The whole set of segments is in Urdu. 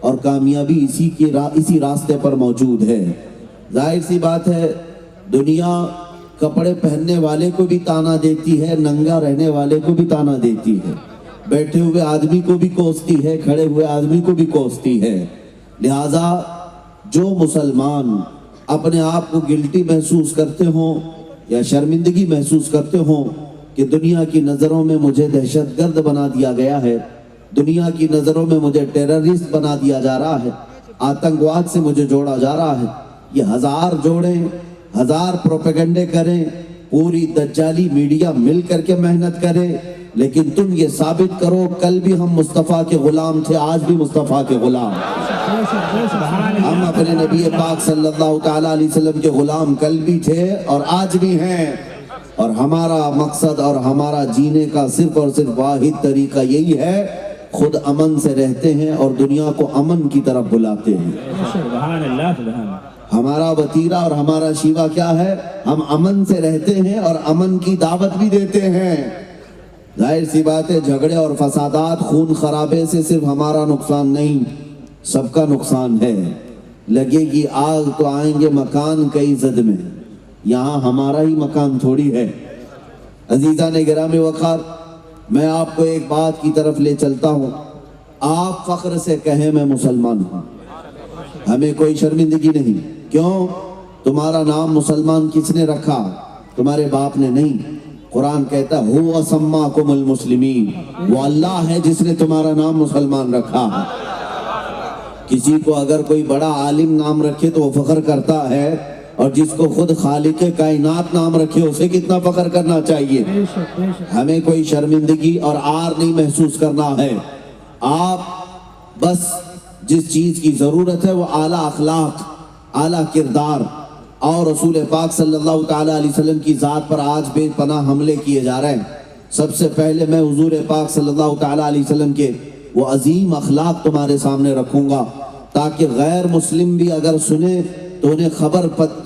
اور کامیابی اسی راستے پر موجود ہے۔ ظاہر سی بات ہے دنیا کپڑے پہننے والے کو بھی تانا دیتی ہے، ننگا رہنے والے کو بھی تانا دیتی ہے، بیٹھے ہوئے آدمی کو بھی کوستی ہے، کھڑے ہوئے آدمی کو بھی کوستی ہے۔ لہٰذا جو مسلمان اپنے آپ کو گلٹی محسوس کرتے ہوں یا شرمندگی محسوس کرتے ہوں کہ دنیا کی نظروں میں مجھے دہشت گرد بنا دیا گیا ہے، دنیا کی نظروں میں مجھے ٹیررسٹ بنا دیا جا رہا ہے، آتنکواد سے مجھے جوڑا جا رہا ہے، یہ ہزار جوڑیں، ہزار پروپیگنڈے کریں، پوری دجالی میڈیا مل کر کے محنت کرے، لیکن تم یہ ثابت کرو کل بھی ہم مصطفیٰ کے غلام تھے، آج بھی مصطفیٰ کے غلام، ہم اپنے نبی پاک صلی اللہ تعالیٰ علیہ وسلم کے غلام کل بھی تھے اور آج بھی ہیں، اور ہمارا مقصد اور ہمارا جینے کا صرف اور صرف واحد طریقہ یہی ہے، خود امن سے رہتے ہیں اور دنیا کو امن کی طرف بلاتے ہیں۔ سبحان اللہ سبحان اللہ۔ ہمارا وتیرہ اور ہمارا شیوا کیا ہے؟ ہم امن سے رہتے ہیں اور امن کی دعوت بھی دیتے ہیں۔ ظاہر سی بات ہے جھگڑے اور فسادات، خون خرابے سے صرف ہمارا نقصان نہیں، سب کا نقصان ہے۔ لگے گی آگ تو آئیں گے مکان کئی زد میں، یہاں ہمارا ہی مکان تھوڑی ہے۔ عزیزان گرامی وقار، میں آپ کو ایک بات کی طرف لے چلتا ہوں، آپ فخر سے کہیں میں مسلمان ہوں، ہمیں کوئی شرمندگی نہیں۔ کیوں؟ تمہارا نام مسلمان کس نے رکھا؟ تمہارے باپ نے نہیں۔ قرآن کہتا ہے هو سماکم المسلمین، وہ اللہ ہے جس نے تمہارا نام مسلمان رکھا۔ کسی کو اگر کوئی بڑا عالم نام رکھے تو وہ فخر کرتا ہے، اور جس کو خود خالق کائنات نام رکھے اسے کتنا فخر کرنا چاہیے۔ ہمیں کوئی شرمندگی اور عار نہیں محسوس کرنا ہے۔ آپ بس جس چیز کی ضرورت ہے وہ اعلیٰ اخلاق، اعلیٰ کردار، اور رسول پاک صلی اللہ تعالیٰ علیہ وسلم کی ذات پر آج بے پناہ حملے کیے جا رہے ہیں۔ سب سے پہلے میں حضور پاک صلی اللہ تعالیٰ علیہ وسلم کے وہ عظیم اخلاق تمہارے سامنے رکھوں گا، تاکہ غیر مسلم بھی اگر سنے تو انہیں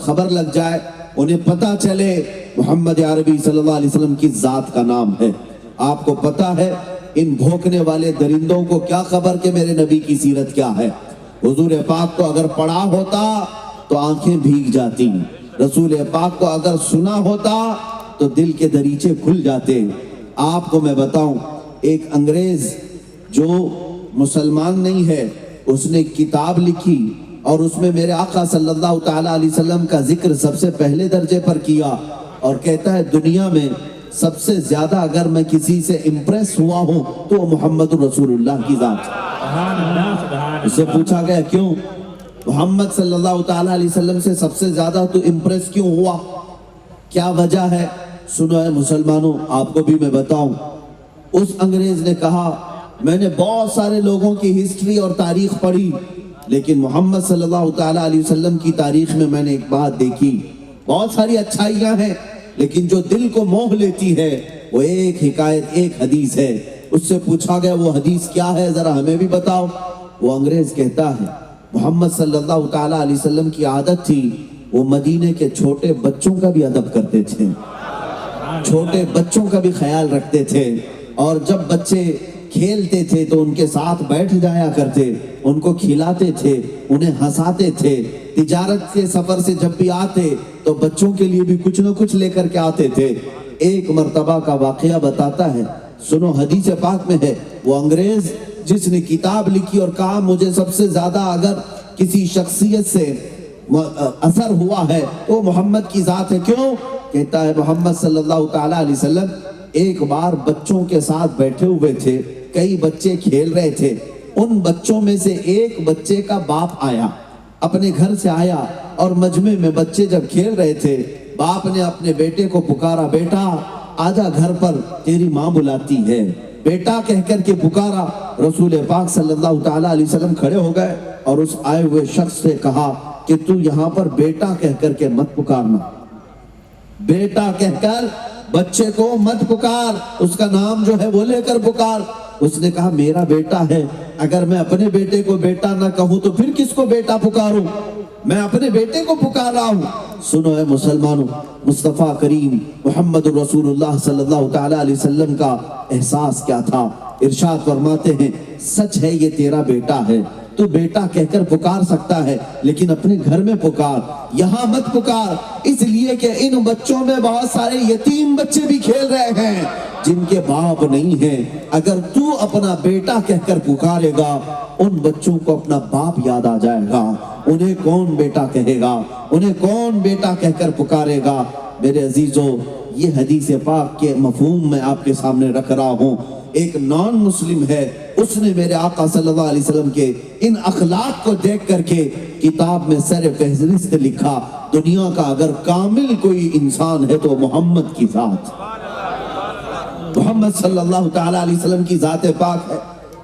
خبر لگ جائے، انہیں پتہ چلے محمد عربی صلی اللہ علیہ وسلم کی ذات کا نام ہے۔ آپ کو پتہ ہے ان بھوکنے والے درندوں کو کیا خبر کہ میرے نبی کی سیرت کیا ہے؟ حضور پاک کو اگر پڑھا ہوتا تو آنکھیں بھیگ جاتی، رسول پاک کو اگر سنا ہوتا تو دل کے دریچے کھل جاتے۔ آپ کو میں بتاؤں، ایک انگریز جو مسلمان نہیں ہے، اس نے کتاب لکھی اور اس میں میرے آقا صلی اللہ تعالیٰ علیہ وسلم کا ذکر سب سے پہلے درجے پر کیا، اور کہتا ہے دنیا میں سب سے زیادہ اگر میں کسی سے امپریس ہوا ہوں تو وہ محمد رسول اللہ کی ذات ہے۔ اس سے پوچھا گیا کیوں؟ محمد صلی اللہ تعالیٰ علیہ وسلم سے سب سے زیادہ تو امپریس کیوں ہوا؟ کیا وجہ ہے؟ سنو اے مسلمانوں، آپ کو بھی میں بتاؤں۔ اس انگریز نے کہا میں نے بہت سارے لوگوں کی ہسٹری اور تاریخ پڑھی، لیکن محمد صلی اللہ تعالیٰ علیہ وسلم کی تاریخ میں میں نے ایک بات دیکھی، بہت ساری اچھائیاں ہیں لیکن جو دل کو موہ لیتی ہے وہ ایک حکایت، ایک حدیث ہے۔ اس سے پوچھا گیا وہ حدیث کیا ہے، ذرا ہمیں بھی بتاؤ۔ وہ انگریز کہتا ہے محمد صلی اللہ تعالیٰ علیہ وسلم کی عادت تھی وہ مدینے کے چھوٹے بچوں کا بھی ادب کرتے تھے، چھوٹے بچوں کا بھی خیال رکھتے تھے، اور جب بچے کھیلتے تھے تو ان کے ساتھ بیٹھ جایا کرتے، ان کو کھلاتے تھے، انہیں ہنساتے تھے۔ تجارت کے سفر سے جب بھی آتے تو بچوں کے لیے بھی کچھ نہ کچھ لے کر کے آتے تھے۔ ایک مرتبہ کا واقعہ بتاتا ہے، سنو، حدیث پاک میں ہے، وہ انگریز جس نے کتاب لکھی اور کہا مجھے سب سے زیادہ اگر کسی شخصیت سے اثر ہوا ہے تو محمد کی ذات ہے۔ کیوں؟ کہتا ہے محمد صلی اللہ تعالیٰ علیہ وسلم ایک بار بچوں کے ساتھ بیٹھے ہوئے تھے، کئی بچے کھیل رہے تھے، ان بچوں میں سے ایک بچے کا باپ آیا، اپنے گھر سے آیا، اور مجمع میں بچے جب کھیل رہے تھے باپ نے اپنے بیٹے کو پکارا، بیٹا آجا گھر پر تیری ماں بلاتی ہے، بیٹا کہہ کر کے پکارا۔ رسول پاک صلی اللہ تعالیٰ علیہ وسلم کھڑے ہو گئے اور اس آئے ہوئے شخص سے کہا کہ تو یہاں پر بیٹا کہہ کر کے مت پکارنا، بیٹا کہہ کر بچے کو مت پکار، اس کا نام جو ہے وہ لے کر پکار۔ اس نے کہا میرا بیٹا ہے، اگر میں اپنے بیٹے کو بیٹا نہ کہوں تو پھر کس کو بیٹا پکاروں؟ میں اپنے بیٹے کو پکار رہا ہوں۔ سنو اے مسلمانوں، مصطفیٰ کریم محمد رسول اللہ صلی اللہ تعالیٰ علیہ وسلم کا احساس کیا تھا؟ ارشاد فرماتے ہیں سچ ہے یہ تیرا بیٹا ہے، تو بیٹا کہہ کر پکار سکتا ہے، لیکن اپنے گھر میں پکار، یہاں مت پکار، اس لیے کہ ان بچوں میں بہت سارے یتیم بچے بھی کھیل رہے ہیں جن کے باپ نہیں ہیں۔ اگر تو اپنا بیٹا کہہ کر پکارے گا، ان بچوں کو اپنا باپ یاد آ جائے گا، انہیں کون بیٹا کہے گا، انہیں کون بیٹا کہہ کر پکارے گا۔ میرے عزیزو، یہ حدیث پاک کے مفہوم میں آپ کے سامنے رکھ رہا ہوں۔ ایک نان مسلم ہے، اس نے میرے آقا صلی اللہ علیہ وسلم کے ان اخلاق کو دیکھ کر کے کتاب میں سر فہرست لکھا، دنیا کا اگر کامل کوئی انسان ہے تو محمد کی ذات، محمد صلی اللہ تعالیٰ علیہ وسلم کی ذات پاک ہے،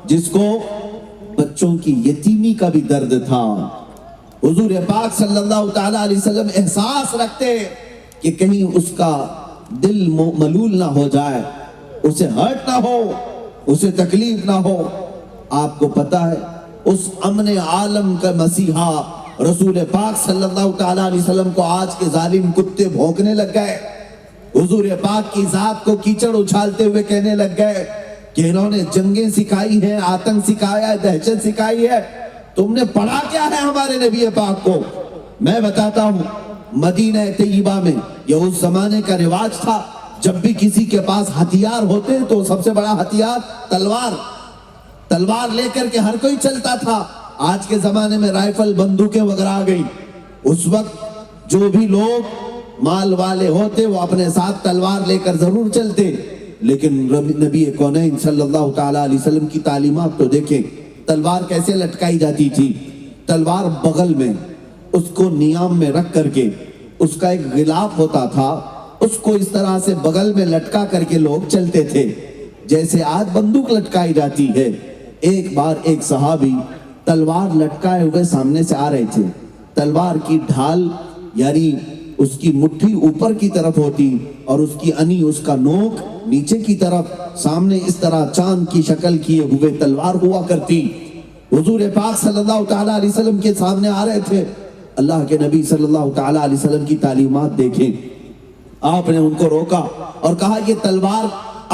جس کو بچوں کی یتیمی کا بھی درد تھا۔ حضور پاک صلی اللہ تعالیٰ علیہ وسلم احساس رکھتے کہ کہیں اس کا دل ملول نہ ہو جائے، اسے ہرٹ نہ ہو، اسے تکلیف نہ ہو۔ آپ کو پتا ہے اس امن عالم کا مسیحا رسول پاک صلی اللہ تعالیٰ علیہ وسلم کو آج کے ظالم کتے بھونکنے لگ گئے، حضور پاک کی ذات کو کیچڑ اچھالتے ہوئے کہنے لگ گئے کہ انہوں نے جنگیں سکھائی ہیں، آتنک سکھایا ہے، دہشت سکھائی ہے، تم نے پڑھا کیا ہے ہمارے نبی پاک کو؟ میں بتاتا ہوں، مدینہ طیبہ میں یہ اس زمانے کا رواج تھا، جب بھی کسی کے پاس ہتھیار ہوتے تو سب سے بڑا ہتھیار تلوار لے کر کے ہر کوئی چلتا تھا۔ آج کے زمانے میں رائفل، بندوقیں وغیرہ آ گئی، اس وقت جو بھی لوگ مال والے ہوتے وہ اپنے ساتھ تلوار لے کر ضرور چلتے، لیکن نبی کونین صلی اللہ تعالیٰ علیہ وسلم کی تعلیمات تو دیکھیں، تلوار کیسے لٹکائی جاتی تھی، تلوار بغل میں، اس کو نیام میں رکھ کر کے، اس کا ایک غلاف ہوتا تھا، اس کو اس طرح سے بغل میں لٹکا کر کے لوگ چلتے تھے جیسے آج بندوق لٹکائی جاتی ہے۔ ایک بار ایک صحابی تلوار لٹکائے ہوئے سامنے سے آ رہے تھے، تلوار کی ڈھال یعنی اس کی مٹھی اوپر کی طرف ہوتی اور اس کی انی، اس کا نوک نیچے کی طرف، سامنے اس طرح چاند کی شکل کیے ہوئے تلوار ہوا کرتی۔ حضور پاک صلی اللہ تعالیٰ علیہ وسلم کے سامنے آ رہے تھے، اللہ کے نبی صلی اللہ تعالیٰ علیہ وسلم کی تعلیمات دیکھیں، آپ نے ان کو روکا اور کہا یہ تلوار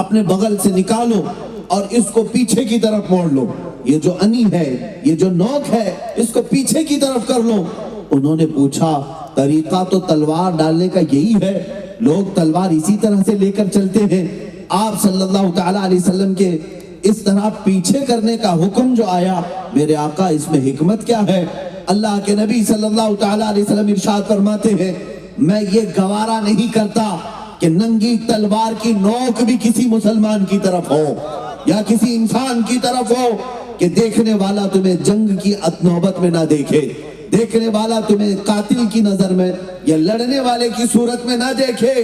اپنے بغل سے نکالو اور اس کو پیچھے کی طرف موڑ لو، یہ جو انی ہے، یہ جو نوک ہے، اس کو پیچھے کی طرف کر لو۔ انہوں نے پوچھا طریقہ تو تلوار ڈالنے کا یہی ہے، لوگ تلوار اسی طرح سے لے کر چلتے ہیں، آپ صلی اللہ تعالیٰ علیہ وسلم کے اس طرح پیچھے کرنے کا حکم جو آیا، میرے آقا اس میں حکمت کیا ہے؟ اللہ کے نبی صلی اللہ تعالیٰ علیہ وسلم ارشاد فرماتے ہیں، میں یہ گوارا نہیں کرتا کہ ننگی تلوار کی نوک بھی کسی مسلمان کی طرف ہو یا کسی انسان کی طرف ہو کہ دیکھنے والا تمہیں جنگ کی نوبت میں نہ دیکھے، دیکھنے والا تمہیں قاتل کی نظر میں یا لڑنے والے کی صورت میں نہ دیکھے۔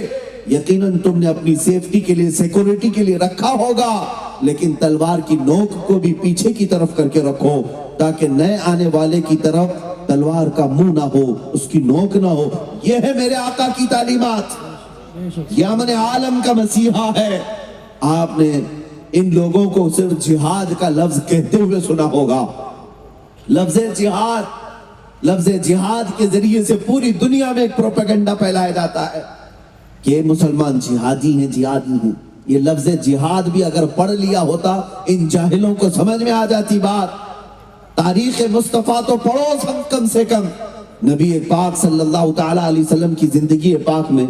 یقیناً تم نے اپنی سیفٹی کے لیے، سیکورٹی کے لیے رکھا ہوگا، لیکن تلوار کی نوک کو بھی پیچھے کی طرف کر کے رکھو تاکہ نئے آنے والے کی طرف تلوار کا منہ نہ ہو، اس کی نوک نہ ہو۔ یہ ہے میرے آقا کی تعلیمات، یہ امن عالم کا مسیحا ہے۔ آپ نے ان لوگوں کو صرف جہاد کا لفظ کہتے ہوئے سنا ہوگا، لفظ جہاد کے ذریعے سے پوری دنیا میں ایک پروپیگنڈا پھیلایا جاتا ہے کہ یہ مسلمان جہادی ہیں، جہادی ہیں۔ یہ لفظ جہاد بھی اگر پڑھ لیا ہوتا ان جاہلوں کو سمجھ میں آ جاتی بات۔ تاریخ مصطفیٰ تو پڑھو کم سے کم، نبی پاک صلی اللہ تعالیٰ علیہ وسلم کی زندگی پاک میں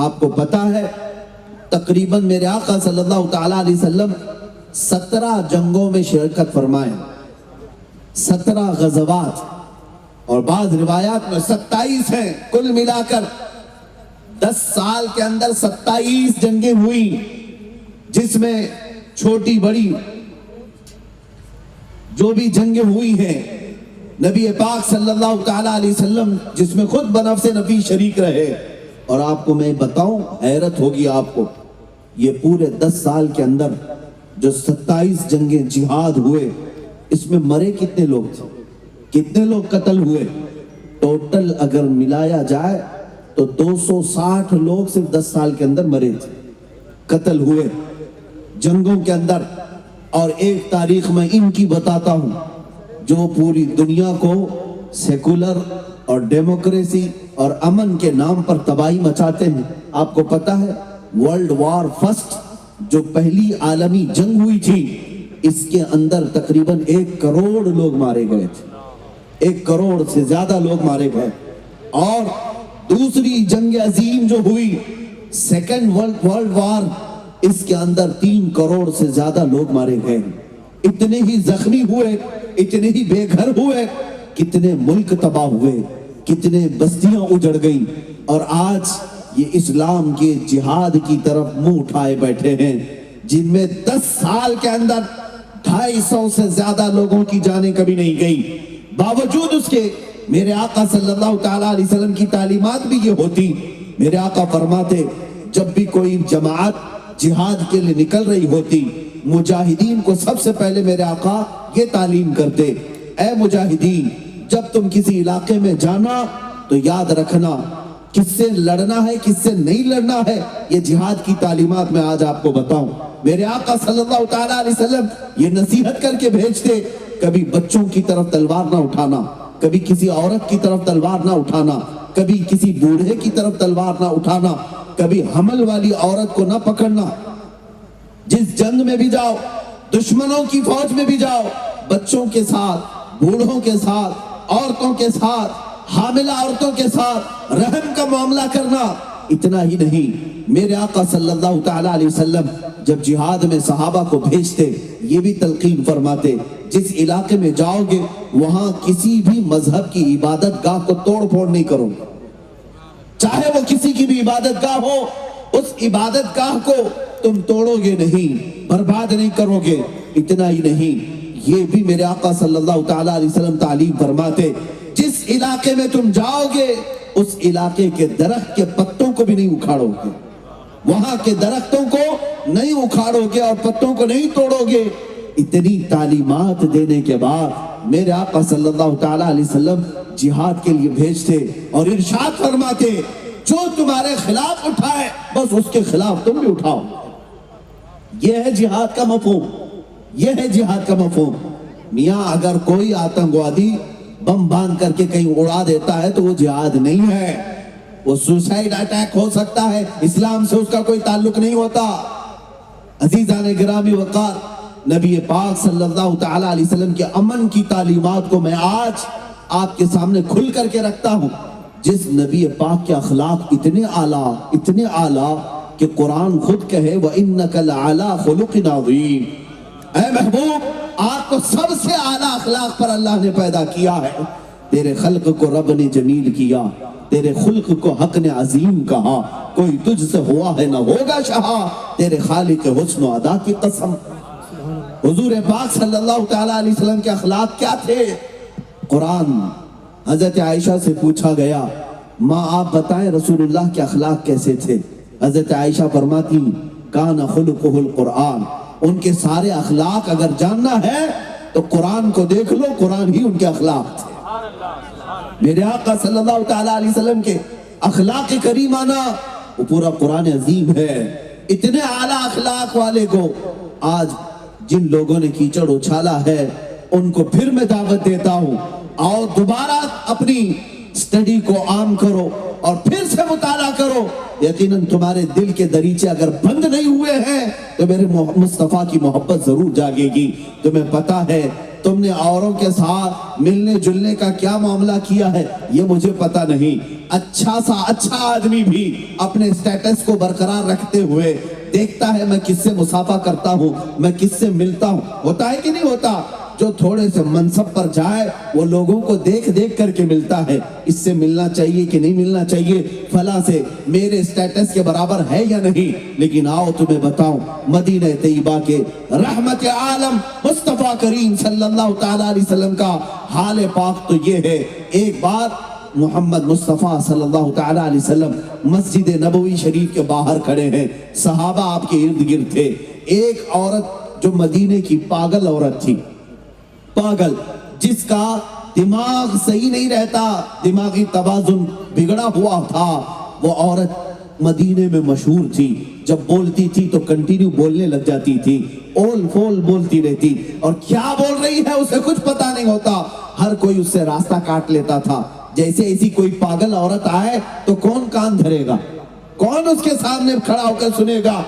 آپ کو پتا ہے تقریباً میرے آقا صلی اللہ تعالیٰ علیہ وسلم 17 جنگوں میں شرکت فرمائے، 17 غزوات، اور بعض روایات میں 27 ہیں، کل ملا کر 10 سال کے اندر 27 جنگیں ہوئی، جس میں چھوٹی بڑی جو بھی جنگیں ہوئی ہیں نبی پاک صلی اللہ تعالیٰ علیہ وسلم جس میں خود بنفس نبی شریک رہے۔ اور آپ کو میں بتاؤں، حیرت ہوگی آپ کو، یہ پورے 10 سال کے اندر جو 27 جنگیں جہاد ہوئے، اس میں مرے کتنے لوگ تھے، کتنے لوگ قتل ہوئے؟ ٹوٹل اگر ملایا جائے تو 260 لوگ صرف 10 سال کے اندر مرے تھے، قتل ہوئے جنگوں کے اندر۔ اور ایک تاریخ میں ان کی بتاتا ہوں جو پوری دنیا کو سیکولر اور ڈیموکریسی اور امن کے نام پر تباہی مچاتے ہیں۔ آپ کو پتا ہے ورلڈ وار فرسٹ جو پہلی عالمی جنگ ہوئی تھی، اس کے اندر تقریباً 1 کروڑ لوگ مارے گئے تھے، 1 کروڑ سے زیادہ لوگ مارے گئے۔ اور دوسری جنگ عظیم جو ہوئی، سیکنڈ ورلڈ وار، اس کے اندر 3 کروڑ سے زیادہ لوگ مارے گئے، اتنے ہی زخمی ہوئے، اتنے ہی بے گھر ہوئے، کتنے ملک تباہ ہوئے، کتنے بستیاں اجڑ گئیں۔ اور آج یہ اسلام کے جہاد کی طرف منہ اٹھائے بیٹھے ہیں، جن میں 10 سال کے اندر 250 سے زیادہ لوگوں کی جانیں کبھی نہیں گئی۔ باوجود اس کے میرے آقا صلی اللہ تعالیٰ علیہ وسلم کی تعلیمات بھی یہ ہوتی۔ میرے آقا فرماتے جب بھی کوئی جماعت جہاد کے لیے نکل رہی ہوتی، مجاہدین کو سب سے پہلے میرے آقا یہ تعلیم کرتے، اے مجاہدین جب تم کسی علاقے میں جانا تو یاد رکھنا کس سے لڑنا ہے کس سے نہیں لڑنا ہے، یہ جہاد کی تعلیمات میں آج آپ کو بتاؤں۔ میرے آقا صلی اللہ تعالیٰ علیہ وسلم یہ نصیحت کر کے بھیجتے، کبھی بچوں کی طرف تلوار نہ اٹھانا، کبھی کسی عورت کی طرف تلوار نہ اٹھانا، کبھی کسی بوڑھے کی طرف تلوار نہ اٹھانا، کبھی حمل والی عورت کو نہ پکڑنا۔ جس جنگ میں بھی جاؤ، دشمنوں کی فوج میں بھی جاؤ، بچوں کے ساتھ، بوڑھوں کے ساتھ، عورتوں کے ساتھ، حاملہ عورتوں کے ساتھ رحم کا معاملہ کرنا۔ اتنا ہی نہیں، میرے آقا صلی اللہ تعالیٰ علیہ وسلم جب جہاد میں صحابہ کو بھیجتے، یہ بھی تلقین فرماتے، جس علاقے میں جاؤ گے وہاں کسی بھی مذہب کی عبادت گاہ کو توڑ پھوڑ نہیں کرو، چاہے وہ کسی کی بھی عبادت گاہ ہو، اس عبادت گاہ کو تم توڑو گے نہیں، برباد نہیں کرو گے۔ اتنا ہی نہیں، یہ بھی میرے آقا صلی اللہ تعالیٰ علیہ وسلم تعلیم فرماتے، جس علاقے میں تم جاؤ گے اس علاقے کے درخت کے پتوں کو بھی نہیں اکھاڑو گے، وہاں کے درختوں کو نہیں اکھاڑو گے اور پتوں کو نہیں توڑو گے۔ اتنی تعلیمات دینے کے بعد میرے آقا صلی اللہ تعالیٰ علیہ وسلم جہاد کے لیے بھیجتے اور ارشاد فرماتے، جو تمہارے خلاف اٹھائے بس اس کے خلاف تم بھی اٹھاؤ۔ یہ ہے جہاد کا مفہوم، یہ ہے جہاد کا مفہوم۔ میاں اگر کوئی آتنکوادی بم باندھ کر کے کہیں اڑا دیتا ہے تو وہ جہاد نہیں ہے، وہ سوسائیڈ اٹیک ہو سکتا ہے، اسلام سے اس کا کوئی تعلق نہیں ہوتا۔ عزیزان گرامی وقار، نبی پاک صلی اللہ تعالیٰ علیہ وسلم کے امن کی تعلیمات کو میں آج آپ کے سامنے کھل کر کے رکھتا ہوں۔ جس نبی پاک کے اخلاق اتنے اعلیٰ کہ قرآن خود کہے وَإِنَّكَ لَعَلَىٰ خُلُقٍ عَظِيمٍ، اے محبوب آپ کو سب سے اعلیٰ اخلاق پر اللہ نے پیدا کیا ہے۔ تیرے خلق کو رب نے جمیل کیا، تیرے خلق کو حق نے عظیم کہا، کوئی تجھ سے ہوا ہے نہ ہوگا شہا، تیرے خالق حسن و ادا کی قسم۔ حضور پاک صلی اللہ تعالیٰ علیہ وسلم کے اخلاق کیا تھے؟ قرآن حضرت عائشہ سے پوچھا گیا، ماں آپ بتائیں رسول اللہ کے اخلاق کیسے تھے؟ حضرت عائشہ فرماتی کان خلقہ القرآن، ان کے سارے اخلاق اگر جاننا ہے تو قرآن کو دیکھ لو، قرآن ہی ان کے اخلاق تھے۔ میرے آقا صلی اللہ تعالیٰ علیہ وسلم کے اخلاق کریمانہ وہ پورا قرآن عظیم ہے۔ اتنے اعلیٰ اخلاق والے کو آج جن لوگوں نے کیچڑ اچھالا ہے ان کو پھر میں دعوت دیتا ہوں، آؤ دوبارہ اپنی سٹڈی کو عام کرو اور پھر سے مطالعہ کرو۔ یقیناً تمہارے دل کے دریچے اگر بند نہیں ہوئے ہیں تو میرے مصطفیٰ کی محبت ضرور جاگے گی۔ تمہیں پتا ہے تم نے اوروں کے ساتھ ملنے جلنے کا کیا معاملہ کیا ہے یہ مجھے پتا نہیں۔ اچھا آدمی بھی اپنے سٹیٹس کو برقرار رکھتے ہوئے دیکھتا ہے میں کس سے مصافحہ کرتا ہوں، میں کس سے ملتا ہوں، ہوتا ہے کہ نہیں ہوتا؟ جو تھوڑے سے منصب پر جائے وہ لوگوں کو دیکھ دیکھ کر کے ملتا ہے، اس سے ملنا چاہیے کہ نہیں ملنا چاہیے، فلاں سے میرے سٹیٹس کے برابر ہے یا نہیں۔ لیکن آؤ تمہیں بتاؤں، مدینہ طیبہ کے رحمت عالم مصطفیٰ کریم صلی اللہ تعالیٰ علیہ وسلم کا حال پاک تو یہ ہے۔ ایک بار محمد مصطفیٰ صلی اللہ تعالیٰ علیہ وسلم مسجد نبوی شریف کے باہر کھڑے ہیں، صحابہ آپ کے ارد گرد تھے۔ ایک عورت جو مدینے کی پاگل عورت تھی، پاگل جس کا دماغ صحیح نہیں رہتا، دماغی توازن بگڑا ہوا تھا، وہ عورت مدینے میں مشہور تھی۔ جب بولتی تھی تو کنٹینیو بولنے لگ جاتی تھی، اول فول بولتی رہتی، اور کیا بول رہی ہے اسے کچھ پتا نہیں ہوتا، ہر کوئی اس سے راستہ کاٹ لیتا تھا۔ جیسے ایسی کوئی پاگل عورت آئے تو کون کان دھرے گا، کون اس کے سامنے کھڑا ہو کر سنے گا؟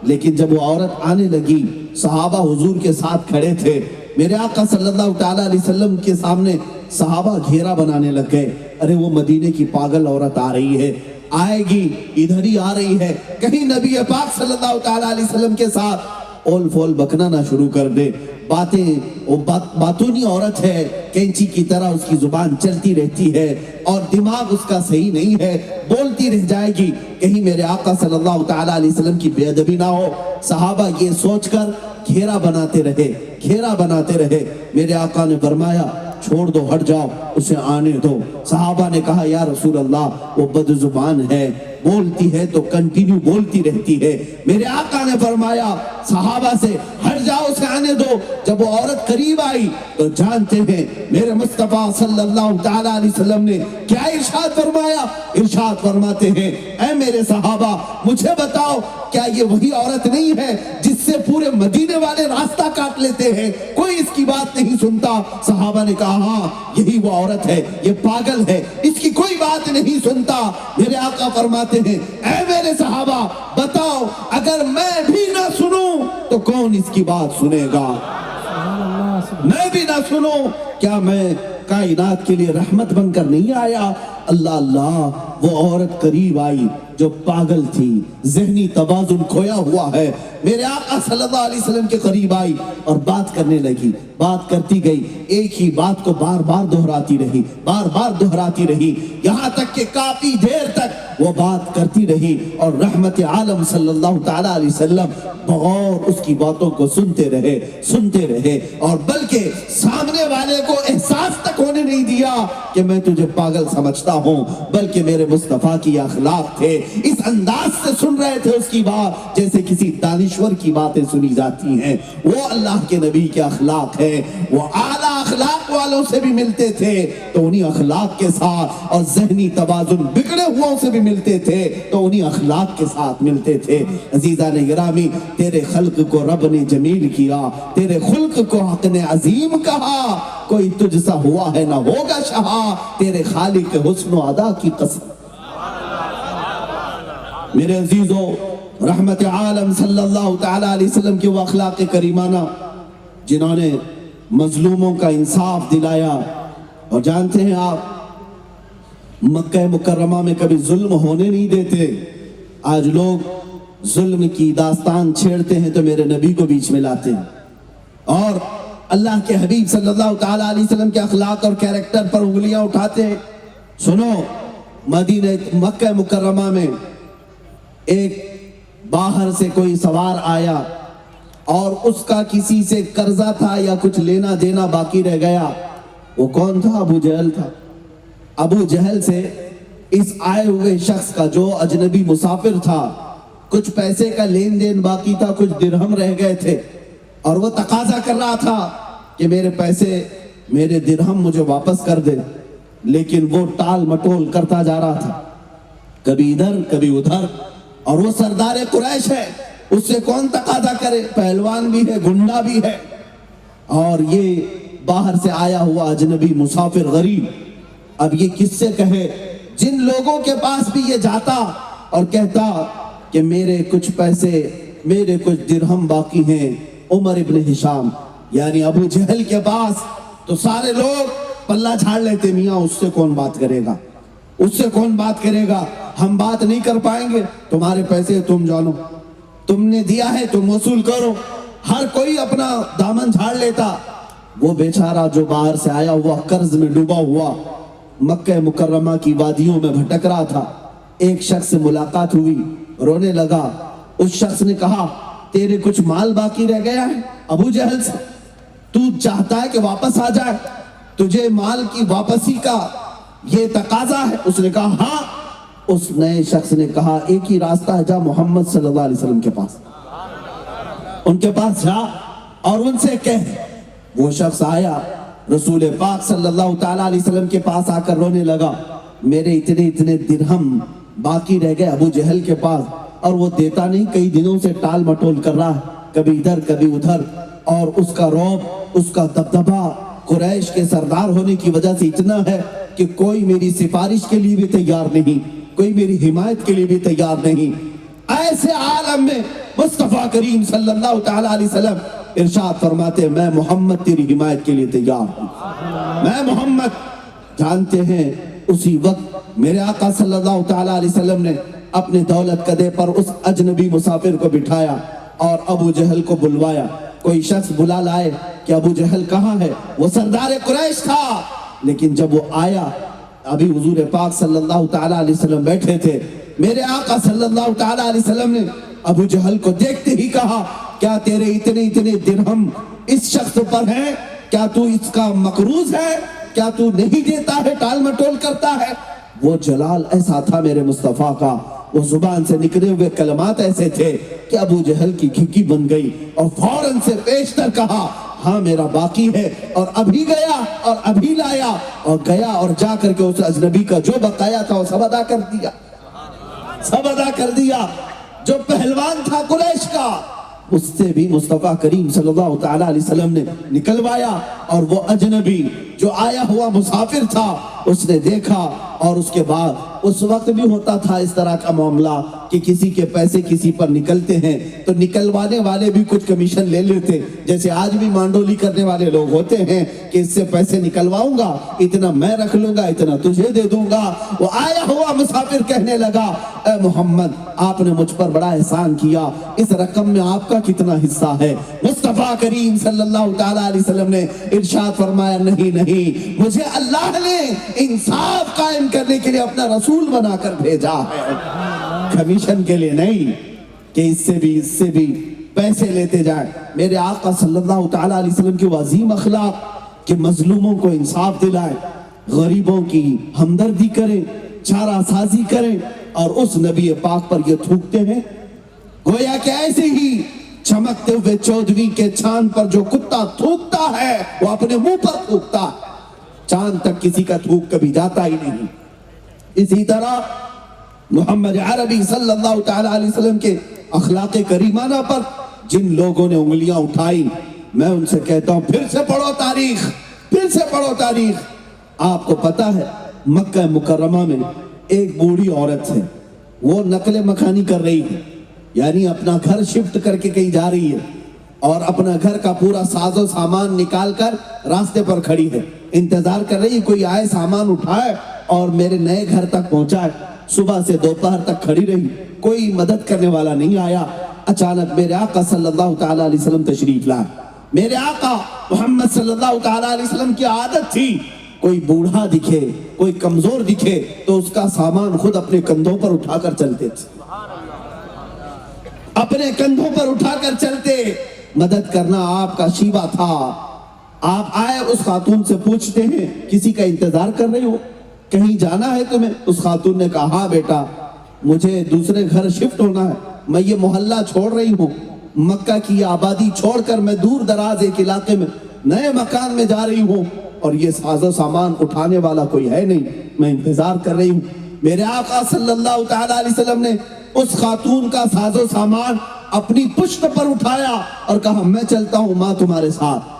لیکن جب وہ عورت آنے لگی صحابہ حضور کے ساتھ کھڑے تھے، میرے آقا صلی اللہ تعالیٰ علیہ وسلم کے سامنے صحابہ گھیرا بنانے لگ گئے، ارے وہ مدینے کی پاگل عورت آ رہی ہے، آئے گی ادھر ہی آ رہی ہے، کہیں نبی پاک صلی اللہ تعالیٰ علیہ وسلم کے ساتھ اول فول بکنا نہ شروع کر دے۔ باتونی عورت ہے، کینچی کی طرح اس کی زبان چلتی رہتی ہے اور دماغ اس کا صحیح نہیں ہے، بولتی رہ جائے گی، کہیں میرے آقا صلی اللہ تعالیٰ علیہ وسلم کی بے ادبی نہ ہو۔ صحابہ یہ سوچ کر گھیرا بناتے رہے، میرے آقا نے فرمایا چھوڑ دو، ہٹ جاؤ، اسے آنے دو۔ صحابہ نے کہا یا رسول اللہ وہ بد زبان ہے، بولتی ہے تو کنٹینیو بولتی رہتی ہے۔ میرے آقا نے فرمایا صحابہ سے ہٹ جاؤ، اسے آنے دو۔ جب وہ عورت قریب آئی تو جانتے ہیں میرے مصطفیٰ صلی اللہ تعالیٰ علیہ وسلم نے کیا ارشاد فرمایا؟ ارشاد فرماتے ہیں اے میرے صحابہ مجھے بتاؤ کیا یہ وہی عورت نہیں ہے جس سے پورے مدینے والے راستہ کاٹ لیتے ہیں، کوئی اس کی بات نہیں سنتا؟ صحابہ نے کہا ہاں یہی وہ عورت ہے، یہ پاگل ہے، اس کی کوئی بات نہیں سنتا۔ میرے آقا فرماتے ہیں اے میرے صحابہ بتاؤ اگر میں بھی نہ سنوں تو کون اس کی بات سنے گا؟ میں بھی نہ سنوں، کیا میں کائنات کے لیے رحمت بن کر نہیں آیا؟ اللہ اللہ، وہ عورت قریب آئی جو پاگل تھی، ذہنی توازن کھویا ہوا ہے، میرے آقا صلی اللہ علیہ وسلم کے قریب آئی اور بات کرنے لگی، بات کرتی گئی، ایک ہی بات کو بار بار دہراتی رہی، یہاں تک کہ کافی دیر تک وہ بات کرتی رہی اور رحمت عالم صلی اللہ تعالیٰ علیہ وسلم بغور اس کی باتوں کو سنتے رہے اور بلکہ سامنے والے کو احساس تک ہونے نہیں دیا کہ میں تجھے پاگل سمجھتا ہوں، بلکہ میرے مصطفیٰ کی اخلاق تھے، اس انداز سے سن رہے تھے اس کی بات جیسے کسی دانشور کی باتیں سنی جاتی ہیں۔ وہ اللہ کے نبی کے اخلاق ہے، وہ اعلیٰ اخلاق والوں سے بھی ملتے تھے تو انہی اخلاق کے ساتھ، اور ذہنی توازن بگڑے ہوا سے بھی ملتے تھے تو انہی اخلاق کے ساتھ ملتے تھے۔ عزیزان گرامی، تیرے خلق کو رب نے جمیل کیا، تیرے خلق کو حق نے عظیم کہا، کوئی تجھ سا ہوا ہے نہ ہوگا شہا، تیرے خالق حسن و ادا کی قسم۔ میرے عزیزو، رحمت عالم صلی اللہ تعالیٰ علیہ وسلم کی وہ اخلاق کریمانہ جنہوں نے مظلوموں کا انصاف دلایا، اور جانتے ہیں آپ مکہ مکرمہ میں کبھی ظلم ہونے نہیں دیتے۔ آج لوگ ظلم کی داستان چھیڑتے ہیں تو میرے نبی کو بیچ میں لاتے ہیں اور اللہ کے حبیب صلی اللہ تعالیٰ علیہ وسلم کے اخلاق اور کیریکٹر پر انگلیاں اٹھاتے ہیں۔ سنو، مکہ مکرمہ میں ایک باہر سے کوئی سوار آیا اور اس کا کسی سے قرضہ تھا یا کچھ لینا دینا باقی رہ گیا۔ وہ کون تھا؟ ابو جہل تھا۔ ابو جہل سے اس آئے ہوئے شخص کا جو اجنبی مسافر تھا کچھ پیسے کا لین دین باقی تھا، کچھ درہم رہ گئے تھے اور وہ تقاضا کر رہا تھا کہ میرے پیسے، میرے درہم مجھے واپس کر دے، لیکن وہ ٹال مٹول کرتا جا رہا تھا، کبھی ادھر کبھی ادھر، اور وہ سردار قریش ہے، اس سے کون تقاضا کرے؟ پہلوان بھی ہے، گنڈا بھی ہے، اور یہ باہر سے آیا ہوا اجنبی مسافر غریب۔ اب یہ کس سے کہے؟ جن لوگوں کے پاس بھی یہ جاتا اور کہتا کہ میرے کچھ پیسے، میرے کچھ درہم باقی ہیں، عمر ابن ہشام یعنی ابو جہل کے پاس، تو سارے لوگ پلہ جھاڑ لیتے، میاں اس سے کون بات کرے گا، اس سے کون بات کرے گا، ہم بات نہیں کر پائیں گے، تمہارے پیسے تم جانو، تم نے دیا ہے تم وصول کرو۔ ہر کوئی اپنا دامن جھاڑ لیتا۔ وہ بیچارہ جو باہر سے آیا ہوا قرض میں ڈوبا ہوا مکہ مکرمہ کی وادیوں میں بھٹک رہا تھا، ایک شخص سے ملاقات ہوئی، رونے لگا۔ اس شخص نے کہا تیرے کچھ مال باقی رہ گیا ہے ابو جہل سے، تو چاہتا ہے کہ واپس آ جائے، تجھے مال کی واپسی کا یہ تقاضا ہے؟ اس نے کہا ہاں۔ اس نئے شخص نے کہا ایک ہی راستہ ہے، جا محمد صلی اللہ علیہ وسلم کے پاس، ان کے پاس جا اور ان سے کہہ۔ وہ شخص آیا، رسول پاک صلی اللہ تعالیٰ علیہ وسلم کے پاس آ کر رونے لگا، میرے اتنے درہم باقی رہ گئے ابو جہل کے پاس، اور وہ دیتا نہیں، کئی دنوں سے ٹال مٹول کر رہا ہے، کبھی ادھر کبھی ادھر، اور اس کا رعب، اس کا دبدبہ قریش کے سردار ہونے کی وجہ سے اتنا ہے کہ کوئی میری سفارش کے لیے بھی تیار نہیں، کوئی میری حمایت کے لیے بھی تیار نہیں۔ ایسے عالم میں مصطفیٰ کریم صلی اللہ تعالی علیہ وسلم ارشاد فرماتے ہیں میں محمد تیری حمایت کے لیے تیار ہوں، میں محمد۔ جانتے ہیں اسی وقت میرے آقا صلی اللہ تعالی علیہ وسلم نے اپنے دولت کدے پر اس اجنبی مسافر کو بٹھایا اور ابو جہل کو بلوایا۔ کوئی شخص بلا لائے کہ ابو جہل کہاں ہے؟ وہ سردار قریش تھا، لیکن جب وہ آیا ابھی حضور پاک صلی اللہ تعالی علیہ وسلم بیٹھے تھے، میرے آقا صلی اللہ تعالی علیہ وسلم نے ابو جہل کو دیکھتے ہی کہا کیا تیرے اتنے درہم اس شخص پر ہیں؟ کیا تو اس کا مقروض ہے؟ کیا تو نہیں دیتا ہے، ٹال مٹول کرتا ہے؟ وہ جلال ایسا تھا میرے مصطفیٰ کا، وہ زبان سے نکلے ہوئے کلمات ایسے تھے کہ ابو جہل کی کھکی بن گئی اور فوراً سے پیشتر کہا ہاں میرا باقی ہے، اور ابھی گیا اور ابھی لایا، اور گیا اور جا کر کے اس اجنبی کا جو بقایا تھا وہ سب ادا کر دیا، سب ادا کر دیا۔ جو پہلوان تھا قریش کا اس سے بھی مصطفیٰ کریم صلی اللہ تعالی علیہ وسلم نے نکلوایا، اور وہ اجنبی جو آیا ہوا مسافر تھا اس نے دیکھا، اور اس کے بعد اس وقت بھی ہوتا تھا اس طرح کا معاملہ کہ کسی کے پیسے کسی پر نکلتے ہیں تو نکلوانے والے بھی کچھ کمیشن لے لیتے، جیسے آج بھی مانڈولی کرنے والے لوگ ہوتے ہیں کہ اس سے پیسے نکلواؤں گا، اتنا میں رکھ لوں گا، اتنا تجھے دے دوں گا۔ وہ آیا ہوا مسافر کہنے لگا اے محمد آپ نے مجھ پر بڑا احسان کیا، اس رقم میں آپ کا کتنا حصہ ہے؟ مصطفیٰ کریم صلی اللہ تعالی علیہ وسلم نے ارشاد فرمایا نہیں نہیں، مجھے اللہ نے انصاف قائم کرنے کے لیے اپنا رسول بنا کر بھیجا ہے، کمیشن کے لیے نہیں کہ اس سے بھی پیسے لیتے جائیں۔ میرے آقا صلی اللہ تعالی علیہ وسلم کی عظیم اخلاق کہ مظلوموں کو انصاف دلائیں، غریبوں کی ہمدردی کریں، چارہ سازی کریں، اور اس نبی پاک پر یہ تھوکتے ہیں گویا کہ ایسے ہی چمکتے ہوئے چودھویں کے چاند پر جو کتا تھوکتا ہے وہ اپنے منہ پر تھوکتا ہے، چاند تک کسی کا تھوک کبھی جاتا ہی نہیں۔ اسی طرح محمد عربی صلی اللہ تعالی علیہ وسلم کے اخلاق کریمانہ پر جن لوگوں نے انگلیاں اٹھائی میں ان سے کہتا ہوں پھر سے پڑھو تاریخ، پھر سے پڑھو تاریخ۔ آپ کو پتا ہے مکہ مکرمہ میں ایک بوڑھی عورت ہے، وہ نقل مکانی کر رہی ہے، یعنی اپنا گھر شفٹ کر کے کہیں جا رہی ہے، اور اپنا گھر کا پورا ساز و سامان نکال کر راستے پر کھڑی ہے، انتظار کر رہی ہے کوئی آئے سامان اٹھائے اور میرے نئے گھر تک پہنچائے۔ صبح سے دوپہر تک کھڑی رہی، کوئی مدد کرنے والا نہیں آیا۔ اچانک میرے آقا صلی اللہ تعالی علیہ وسلم تشریف لائے۔ میرے آقا محمد صلی اللہ تعالی علیہ وسلم کی عادت تھی کوئی بوڑھا دکھے، کوئی کمزور دکھے تو اس کا سامان خود اپنے کندھوں پر اٹھا کر چلتے تھے، اپنے کندھوں پر اٹھا کر چلتے۔ مدد کرنا آپ کا شیوا تھا۔ آپ آئے اس خاتون سے پوچھتے ہیں کسی کا انتظار کر رہے ہو، کہیں جانا ہے تمہیں؟ اس خاتون نے کہا ہاں بیٹا مجھے دوسرے گھر شفٹ ہونا ہے، میں یہ محلہ چھوڑ رہی ہوں، مکہ کی آبادی چھوڑ کر میں دور دراز ایک علاقے میں نئے مکان میں جا رہی ہوں، اور یہ ساز و سامان اٹھانے والا کوئی ہے نہیں، میں انتظار کر رہی ہوں۔ میرے آقا صلی اللہ تعالی علیہ وسلم نے اس خاتون کا ساز و سامان اپنی پشت پر اٹھایا اور کہا میں چلتا ہوں ماں تمہارے ساتھ۔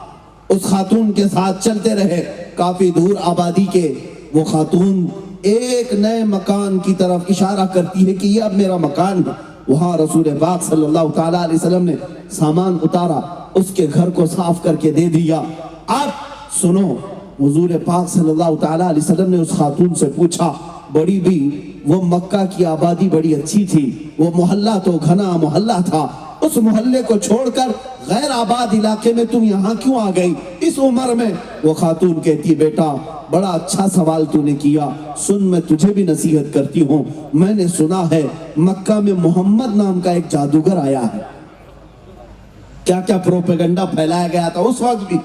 اس خاتون کے ساتھ چلتے رہے، کافی دور آبادی کے وہ خاتون ایک نئے مکان کی طرف اشارہ کرتی ہے کہ یہ اب میرا مکان ہے۔ وہاں رسول پاک صلی اللہ تعالی علیہ وسلم نے سامان اتارا، اس کے گھر کو صاف کر کے دے دیا۔ اب سنو، حضور پاک صلی اللہ تعالی علیہ وسلم نے اس خاتون سے پوچھا بڑی بھی وہ مکہ کی آبادی بڑی اچھی تھی، وہ محلہ تو گھنا محلہ تھا، اس محلے کو چھوڑ کر غیر آباد علاقے میں تم یہاں کیوں آ گئی اس عمر میں؟ وہ خاتون کہتی بیٹا بڑا اچھا سوال تو نے کیا، سن میں تجھے بھی نصیحت کرتی ہوں، میں نے سنا ہے مکہ میں محمد نام کا ایک جادوگر آیا ہے۔ کیا کیا پروپیگنڈا پھیلایا گیا تھا اس وقت بھی۔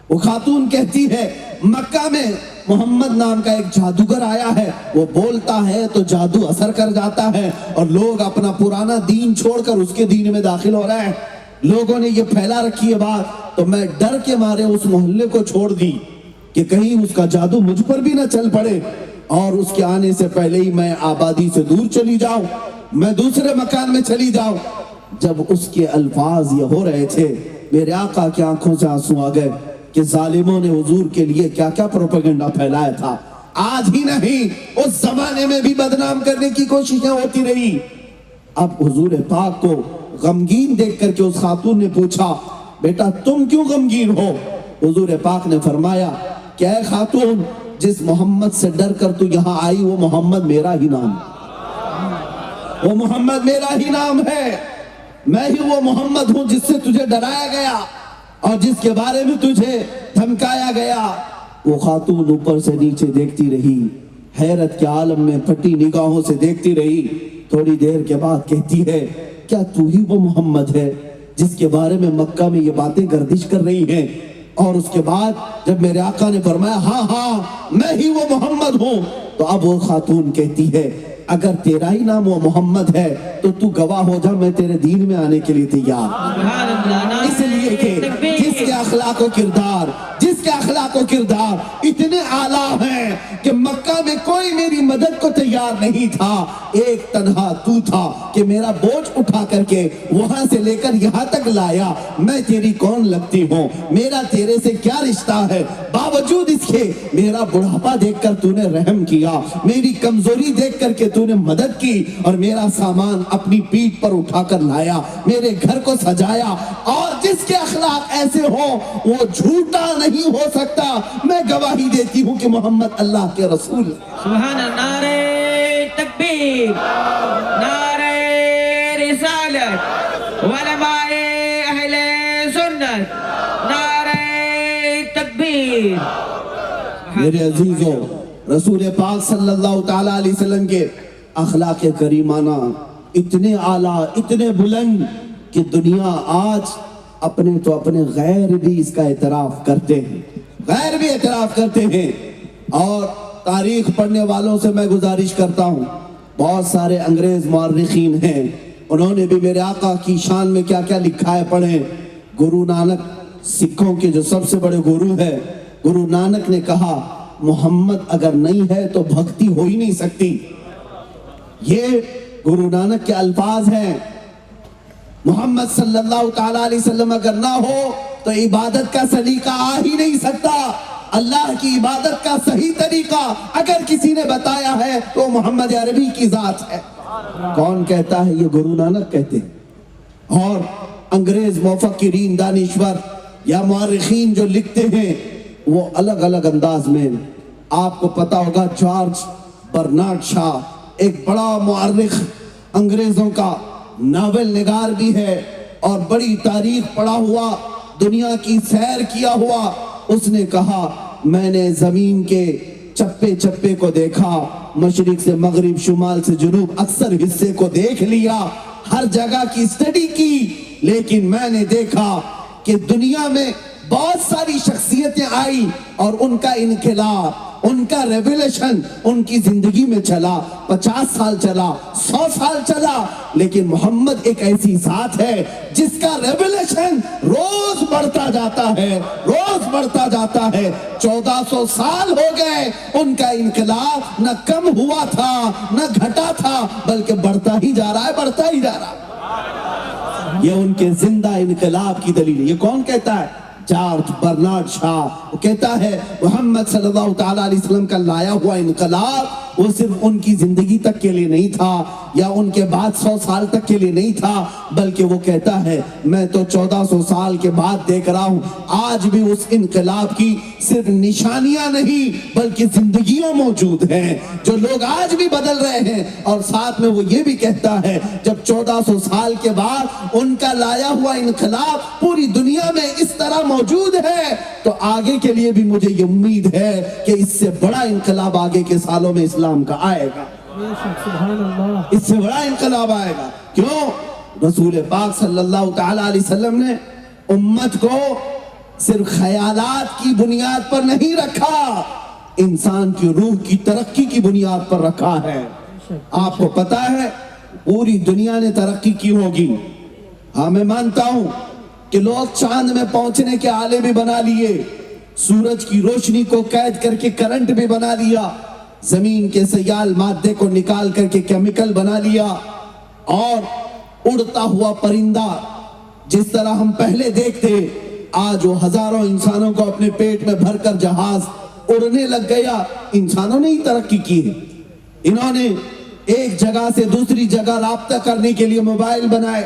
وہ خاتون کہتی ہے مکہ میں محمد نام کا ایک جادوگر آیا ہے، وہ بولتا ہے تو جادو اثر کر جاتا ہے اور لوگ اپنا پرانا دین چھوڑ کر اس کے دین میں داخل ہو رہے ہیں۔ لوگوں نے یہ پھیلا رکھی ہے بات، تو میں ڈر کے مارے اس محلے کو چھوڑ دی کہ کہیں اس کا جادو مجھ پر بھی نہ چل پڑے، اور اس کے آنے سے پہلے ہی میں آبادی سے دور چلی جاؤں، میں دوسرے مکان میں چلی جاؤں۔ جب اس کے الفاظ یہ ہو رہے تھے میرے آقا کی آنکھوں سے آنسو آ گئے کہ ظالموں نے حضور کے لیے کیا کیا پروپیگنڈا پھیلایا تھا۔ آج ہی نہیں اس زمانے میں بھی بدنام کرنے کی کوششیں ہوتی رہی۔ اب حضور پاک کو غمگین دیکھ کر کے اس خاتون نے پوچھا بیٹا تم کیوں غمگین ہو؟ حضور پاک نے فرمایا کہ اے خاتون جس محمد سے ڈر کر تو یہاں آئی وہ محمد میرا ہی نام ہے، وہ محمد میرا ہی نام ہے، میں ہی وہ محمد ہوں جس سے تجھے ڈرایا گیا اور جس کے بارے میں تجھے دھمکایا گیا۔ وہ خاتون اوپر سے نیچے دیکھتی رہی، حیرت کے عالم میں پھٹی نگاہوں سے دیکھتی رہی، تھوڑی دیر کے بعد کہتی ہے کیا تو ہی وہ محمد ہے جس کے بارے میں مکہ میں یہ باتیں گردش کر رہی ہیں؟ اور اس کے بعد جب میرے آقا نے فرمایا ہاں ہاں میں ہی وہ محمد ہوں، تو اب وہ خاتون کہتی ہے اگر تیرا ہی نام وہ محمد ہے تو تو گواہ ہو جا، میں تیرے دین میں آنے کے لیے تیار۔ اس لیے کہ جس کے اخلاق و کردار اتنے اعلیٰ ہیں کہ مکہ میں کوئی میری مدد کو تیار نہیں تھا، ایک تنہا تو تھا کہ میرا بوجھ اٹھا کر کے وہاں سے لے کر یہاں تک لایا، میں تیری کون لگتی ہوں، میرا تیرے سے کیا رشتہ ہے، باوجود اس کے میرا بڑھاپا دیکھ کر تو نے رحم کیا، میری کمزوری دیکھ کر کے تو نے مدد کی اور میرا سامان اپنی پیٹھ پر اٹھا کر لایا، میرے گھر کو سجایا، اور جس کے اخلاق ایسے ہو وہ جھوٹا نہیں ہو سکتا، میں گواہی دیتی ہوں کہ محمد اللہ کے رسول۔ سبحان اللہ، نعرہ تکبیر، نعرہ رسالت، علماء اہل سنت، نعرہ تکبیر۔ میرے عزیزوں، رسول پاک صلی اللہ تعالیٰ علیہ وسلم کے اخلاق کریمانہ اتنے اعلیٰ اتنے بلند کہ دنیا آج اپنے تو اپنے غیر بھی اس کا اعتراف کرتے ہیں، غیر بھی اعتراف کرتے ہیں۔ اور تاریخ پڑھنے والوں سے میں گزارش کرتا ہوں، بہت سارے انگریز مورخین ہیں، انہوں نے بھی میرے آقا کی شان میں کیا کیا لکھا ہے پڑھیں۔ گرو نانک سکھوں کے جو سب سے بڑے گرو ہے، گرو نانک نے کہا محمد اگر نہیں ہے تو بھکتی ہو ہی نہیں سکتی، یہ گرو نانک کے الفاظ ہیں۔ محمد صلی اللہ تعالیٰ علیہ وسلم اگر نہ ہو تو عبادت کا سلیقہ آ ہی نہیں سکتا، اللہ کی عبادت کا صحیح طریقہ اگر کسی نے بتایا ہے تو محمد عربی کی ذات ہے۔ کون کہتا ہے؟ یہ گرو نانک کہتے ہیں۔ اور انگریز مفکرین دانشور یا مورخین جو لکھتے ہیں وہ الگ الگ انداز میں، آپ کو پتا ہوگا جارج برنارڈ شاہ ایک بڑا مورخ انگریزوں کا ناول نگار بھی ہے اور بڑی تاریخ پڑھا ہوا، دنیا کی سیر کیا ہوا، اس نے کہا میں نے زمین کے چپے چپے کو دیکھا، مشرق سے مغرب، شمال سے جنوب، اکثر حصے کو دیکھ لیا، ہر جگہ کی اسٹڈی کی، لیکن میں نے دیکھا کہ دنیا میں بہت ساری شخصیتیں آئی اور ان کا انقلاب، ان کا ریولیشن ان کی زندگی میں چلا، 50 سال چلا، 100 سال چلا، لیکن محمد ایک ایسی ذات ہے جس کا ریولیشن روز بڑھتا جاتا ہے، روز بڑھتا جاتا ہے۔ 1400 سال ہو گئے، ان کا انقلاب نہ کم ہوا تھا نہ گھٹا تھا، بلکہ بڑھتا ہی جا رہا ہے، بڑھتا ہی جا رہا ہے۔ یہ ان کے زندہ انقلاب کی دلیل ہے۔ یہ کون کہتا ہے؟ جارج برنارڈ شاہ۔ وہ کہتا ہے محمد صلی اللہ تعالیٰ علیہ وسلم کا لایا ہوا انقلاب وہ صرف ان کی زندگی تک کے لیے نہیں تھا یا ان کے بعد 100 سال تک کے لیے نہیں تھا، بلکہ وہ کہتا ہے میں تو 1400 سال کے بعد دیکھ رہا ہوں، آج بھی اس انقلاب کی صرف نشانیاں نہیں بلکہ زندگیوں موجود ہیں جو لوگ آج بھی بدل رہے ہیں۔ اور ساتھ میں وہ یہ بھی کہتا ہے جب 1400 سال کے بعد ان کا لایا ہوا انقلاب پوری دنیا میں اس طرح موجود ہے تو آگے کے لیے بھی مجھے یہ امید ہے کہ اس سے بڑا انقلاب آگے کے سالوں میں اسلام کا آئے گا، اس سے بڑا انقلاب آئے گا۔ کیوں؟ رسول پاک صلی اللہ تعالیٰ علیہ وسلم نے امت کو صرف خیالات کی بنیاد پر نہیں رکھا، انسان کی روح کی ترقی کی بنیاد پر رکھا ہے۔ آپ کو پتا ہے پوری دنیا نے ترقی کی ہوگی، ہاں میں مانتا ہوں کہ لوگ چاند میں پہنچنے کے آلے بھی بنا لیے، سورج کی روشنی کو قید کر کے کرنٹ بھی بنا لیا، زمین کے سیال مادے کو نکال کر کے کیمیکل بنا لیا، اور اڑتا ہوا پرندہ جس طرح ہم پہلے دیکھتے آج وہ ہزاروں انسانوں کو اپنے پیٹ میں بھر کر جہاز اڑنے لگ گیا۔ انسانوں نے ہی ترقی کی ہے، انہوں نے ایک جگہ سے دوسری جگہ رابطہ کرنے کے لیے موبائل بنائے،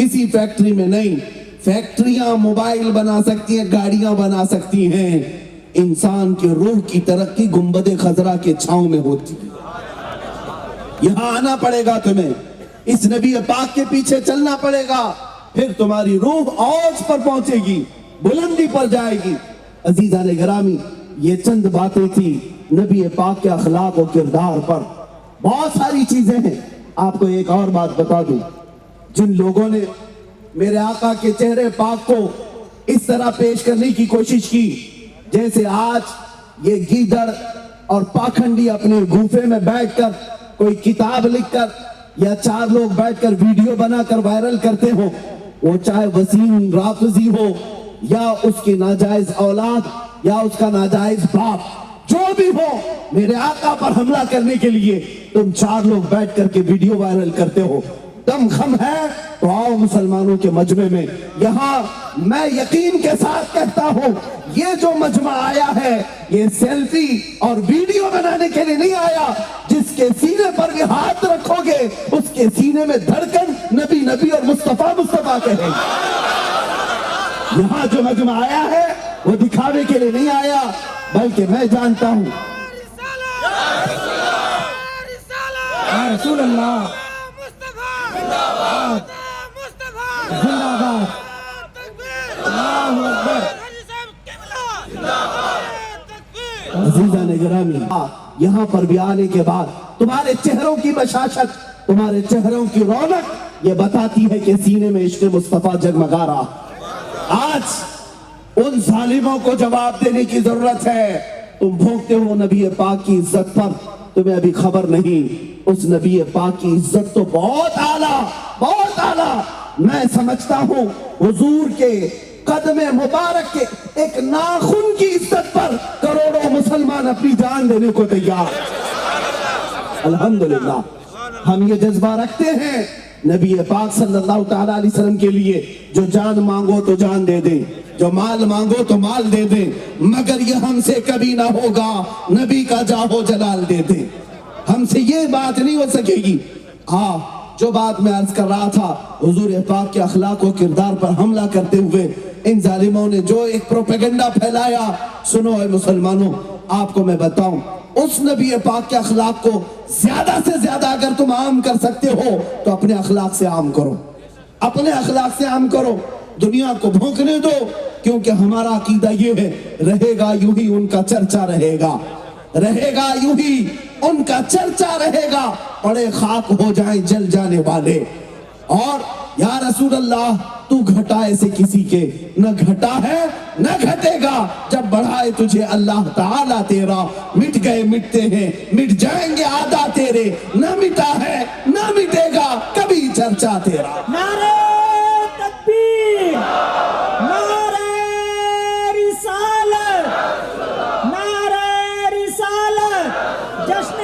کسی فیکٹری میں نہیں. فیکٹریاں موبائل بنا سکتی ہیں, گاڑیاں بنا سکتی ہیں, انسان کی روح کی ترقی گنبد خضرا کے چھاؤں میں ہوتی ہے. یہاں آنا پڑے گا تمہیں, اس نبی پاک کے پیچھے چلنا پڑے گا, پھر تمہاری روح اوج پر پہنچے گی, بلندی پر جائے گی. عزیزان گرامی, یہ چند باتیں تھی نبی پاک کے اخلاق و کردار پر. بہت ساری چیزیں ہیں. آپ کو ایک اور بات بتا دوں, جن لوگوں نے میرے آقا کے چہرے پاک کو اس طرح پیش کرنے کی کوشش کی جیسے آج یہ گیدڑ اور پاکھنڈی اپنے گوفے میں بیٹھ کر کوئی کتاب لکھ کر یا 4 لوگ بیٹھ کر ویڈیو بنا کر وائرل کرتے ہو, وہ چاہے وسیم رافضی ہو یا اس کی ناجائز اولاد یا اس کا ناجائز باپ, جو بھی ہو, میرے آقا پر حملہ کرنے کے لیے تم 4 لوگ بیٹھ کر کے ویڈیو وائرل کرتے ہو. دم خم ہے تو آؤ مسلمانوں کے مجمع میں. یہاں میں یقین کے ساتھ کہتا ہوں, یہ جو مجمع آیا ہے یہ سیلفی اور ویڈیو بنانے کے لیے نہیں آیا. جس کے سینے پر بھی ہاتھ رکھو گے اس کے سینے میں دھڑکن نبی نبی اور مصطفیٰ مصطفیٰ کہے. یہاں جو مجمع آیا ہے وہ دکھاوے کے لیے نہیں آیا, بلکہ میں جانتا ہوں یا رسول اللہ زندہ باد, اللہ اکبر. عزیزان گرامی, یہاں پر بھی آنے کے بعد تمہارے چہروں کی بشاشت, تمہارے چہروں کی رونق یہ بتاتی ہے کہ سینے میں عشق مصطفیٰ جگمگا رہا. آج ان ظالموں کو جواب دینے کی ضرورت ہے. تم بھونکتے ہو نبی پاک کی عزت پر, تمہیں ابھی خبر نہیں اس نبی پاک کی عزت تو بہت اعلیٰ, بہت اعلیٰ. میں سمجھتا ہوں حضور کے قدم مبارک کے ایک ناخن کی عزت پر کروڑوں مسلمان اپنی جان دینے کو تیار. الحمدللہ ہم یہ جذبہ رکھتے ہیں نبی پاک صلی اللہ تعالیٰ علیہ وسلم کے لیے, جو جان مانگو تو جان دے دیں, جو مال مانگو تو مال دے دیں, مگر یہ ہم سے کبھی نہ ہوگا نبی کا جاہو جلال دے دیں. ہم سے یہ بات نہیں ہو سکے گی. ہاں, جو بات میں عرض کر رہا تھا, حضور پاک کے اخلاق و کردار پر حملہ کرتے ہوئے ان ظالموں نے جو ایک پروپیگنڈا پھیلایا, سنو اے مسلمانوں, آپ کو میں بتاؤں, اس نبی پاک کے اخلاق کو زیادہ سے زیادہ اگر تم عام کر سکتے ہو تو اپنے اخلاق سے عام کرو, اپنے اخلاق سے عام کرو. دنیا کو بھونکنے دو, کیونکہ ہمارا عقیدہ یہ ہے, رہے گا یوں ہی ان کا چرچا رہے گا, رہے گا یوں ہی ان کا چرچا رہے گا, پڑے خاک ہو جائیں جل جانے والے. اور یا رسول اللہ تو گھٹا ایسے کسی کے نہ گھٹا ہے نہ گھٹے گا, جب بڑھائے تجھے اللہ تعالیٰ تیرا, مٹ گئے مٹتے ہیں مٹ جائیں گے آدھا تیرے, نہ مٹا ہے نہ مٹے گا کبھی چرچا تیرا. نعرہ تکبیر, نعرہ رسالت, نعرہ رسالت. جشن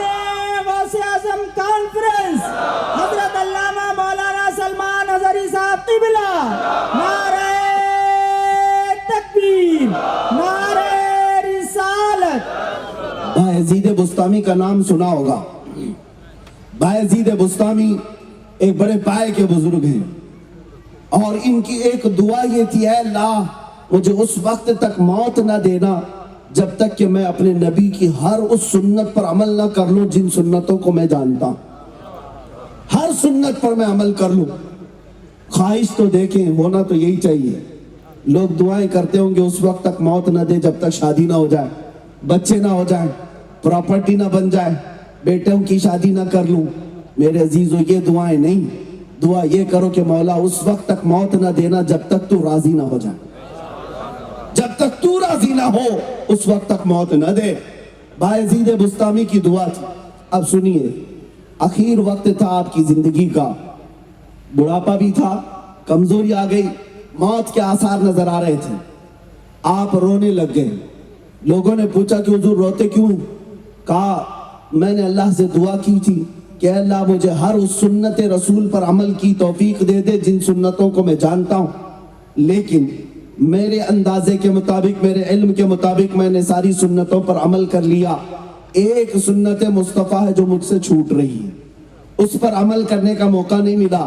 غوث اعظم کانفرنس حضرت علامہ مولانا سلمان اظہری صاحب قبلہ. نعرہ تکبیر, نعرہ رسالت. بایزید بستامی کا نام سنا ہوگا. بایزید بستامی ایک بڑے پائے کے بزرگ ہیں, اور ان کی ایک دعا یہ تھی, اے اللہ مجھے اس وقت تک موت نہ دینا جب تک کہ میں اپنے نبی کی ہر اس سنت پر عمل نہ کر لوں جن سنتوں کو میں جانتا ہوں. ہر سنت پر میں عمل کر لوں. خواہش تو دیکھیں, ہونا تو یہی چاہیے. لوگ دعائیں کرتے ہوں گے اس وقت تک موت نہ دے جب تک شادی نہ ہو جائے, بچے نہ ہو جائیں, پراپرٹی نہ بن جائے, بیٹوں کی شادی نہ کر لوں. میرے عزیزو, یہ دعائیں نہیں, دعا یہ کرو کہ مولا اس وقت تک موت نہ دینا جب تک تو راضی نہ ہو جائے, جب تک تو راضی نہ ہو اس وقت تک موت نہ دے. بایزید بستامی کی دعا تھی. اب سنیے, اخیر وقت تھا آپ کی زندگی کا, بڑھاپا بھی تھا, کمزوری آ گئی, موت کے آثار نظر آ رہے تھے. آپ رونے لگ گئے. لوگوں نے پوچھا کہ حضور روتے کیوں؟ کہا میں نے اللہ سے دعا کی تھی کہ اللہ مجھے ہر اس سنت رسول پر عمل کی توفیق دے دے جن سنتوں کو میں جانتا ہوں, لیکن میرے اندازے کے مطابق, میرے علم کے مطابق میں نے ساری سنتوں پر عمل کر لیا. ایک سنت مصطفیٰ ہے جو مجھ سے چھوٹ رہی ہے, اس پر عمل کرنے کا موقع نہیں ملا.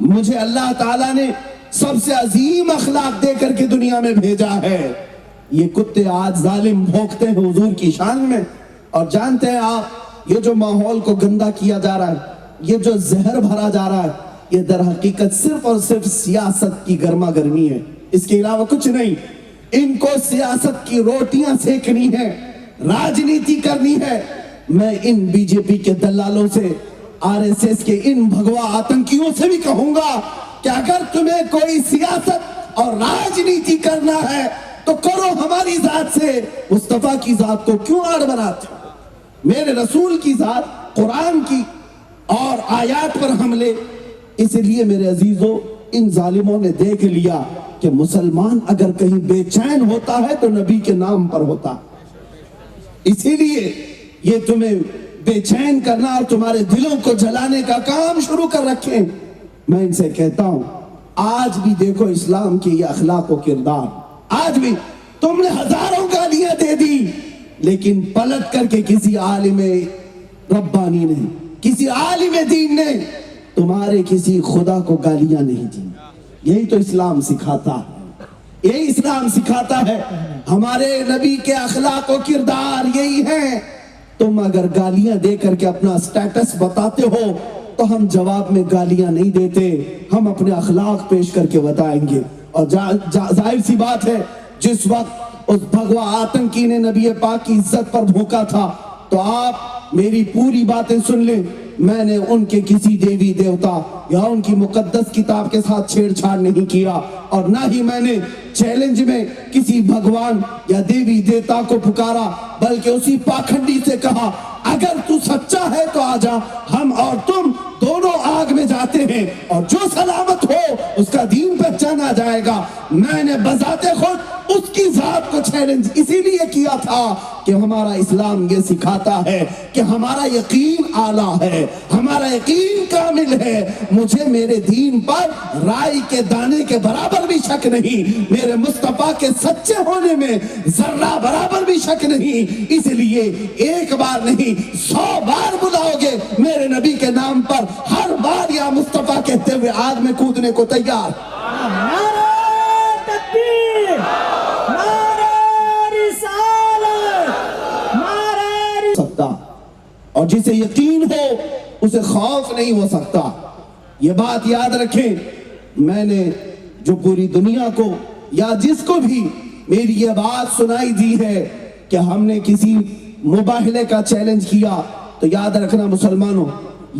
مجھے اللہ تعالیٰ نے سب سے عظیم اخلاق دے کر کے دنیا میں بھیجا ہے۔ یہ کتے آج ظالم بھونکتے ہیں حضور کی شان میں، اور جانتے ہیں آپ یہ جو ماحول کو گندا کیا جا رہا ہے، یہ جو زہر بھرا جا رہا ہے، یہ در حقیقت صرف اور صرف سیاست کی گرما گرمی ہے، اس کے علاوہ کچھ نہیں۔ ان کو سیاست کی روٹیاں سیکھنی ہے، راجنیتی کرنی ہے۔ میں ان بی جے پی کے دلالوں سے، آر ایس ایس کے ان بھگوا آتنکیوں سے بھی کہوں گا کہ اگر تمہیں کوئی سیاست اور راجنیتی کرنا ہے تو کرو ہماری ذات سے، مصطفیٰ کی ذات کو کیوں آڑ بناتے ہو؟ میرے رسول کی ذات، قرآن کی اور آیات پر حملے۔ اس لیے میرے عزیزو، ان ظالموں نے دیکھ لیا کہ مسلمان اگر کہیں بے چین ہوتا ہے تو نبی کے نام پر ہوتا، اسی لیے یہ تمہیں بے چین کرنا اور تمہارے دلوں کو جلانے کا کام شروع کر رکھے۔ میں ان سے کہتا ہوں آج بھی دیکھو اسلام کی یہ اخلاق و کردار، آج بھی تم نے ہزاروں گالیاں دے دی، لیکن پلٹ کر کے کسی عالم ربانی نے، کسی عالم دین نے تمہارے کسی خدا کو گالیاں نہیں دی۔ یہی تو اسلام سکھاتا ہے، یہی اسلام سکھاتا ہے۔ ہمارے نبی کے اخلاق و کردار یہی ہیں۔ تم اگر گالیاں دے کر کے اپنا سٹیٹس بتاتے ہو تو ہم جواب میں گالیاں نہیں دیتے، ہم اپنے اخلاق پیش کر کے بتائیں گے۔ اور ظاہر سی بات ہے، جس وقت اس بھگوا آتنکی نے نبی پاک کی عزت پر بھونکا تھا تو آپ میری پوری باتیں سن لیں۔ میں نے ان کے کسی دیوی دیوتا یا ان کی مقدس کتاب کے ساتھ چھیڑ چھاڑ نہیں کیا، اور نہ ہی میں نے چیلنج میں کسی بھگوان یا دیوی دیوتا کو پکارا، بلکہ اسی پاکھنڈی سے کہا اگر تو سچا ہے تو آجا، ہم اور تم دونوں آگ میں جاتے ہیں، اور جو سلامت ہو اس کا دین پہچانا جائے گا۔ میں نے بذات خود اس کی ذات کو چیلنج اسی لیے کیا تھا کہ ہمارا اسلام یہ سکھاتا ہے کہ ہمارا یقین اعلیٰ ہے، ہمارا یقین کامل ہے۔ مجھے میرے دین پر رائی کے دانے کے برابر بھی شک نہیں، میرے مصطفیٰ کے سچے ہونے میں ذرہ برابر بھی شک نہیں۔ اس لیے ایک بار نہیں 100 بار بلاؤ گے میرے نبی کے نام پر، ہر بار یا مصطفیٰ کہتے ہوئے آگ میں کودنے کو تیار۔ نعرہ تکبیر، نعرہ رسالت، نعرہ سکتا، اور جسے یقین ہو اسے خوف نہیں ہو سکتا۔ یہ بات یاد رکھیں، میں نے جو پوری دنیا کو یا جس کو بھی میری یہ بات سنائی دی ہے کہ ہم نے کسی مباہلے کا چیلنج کیا، تو یاد رکھنا مسلمانوں،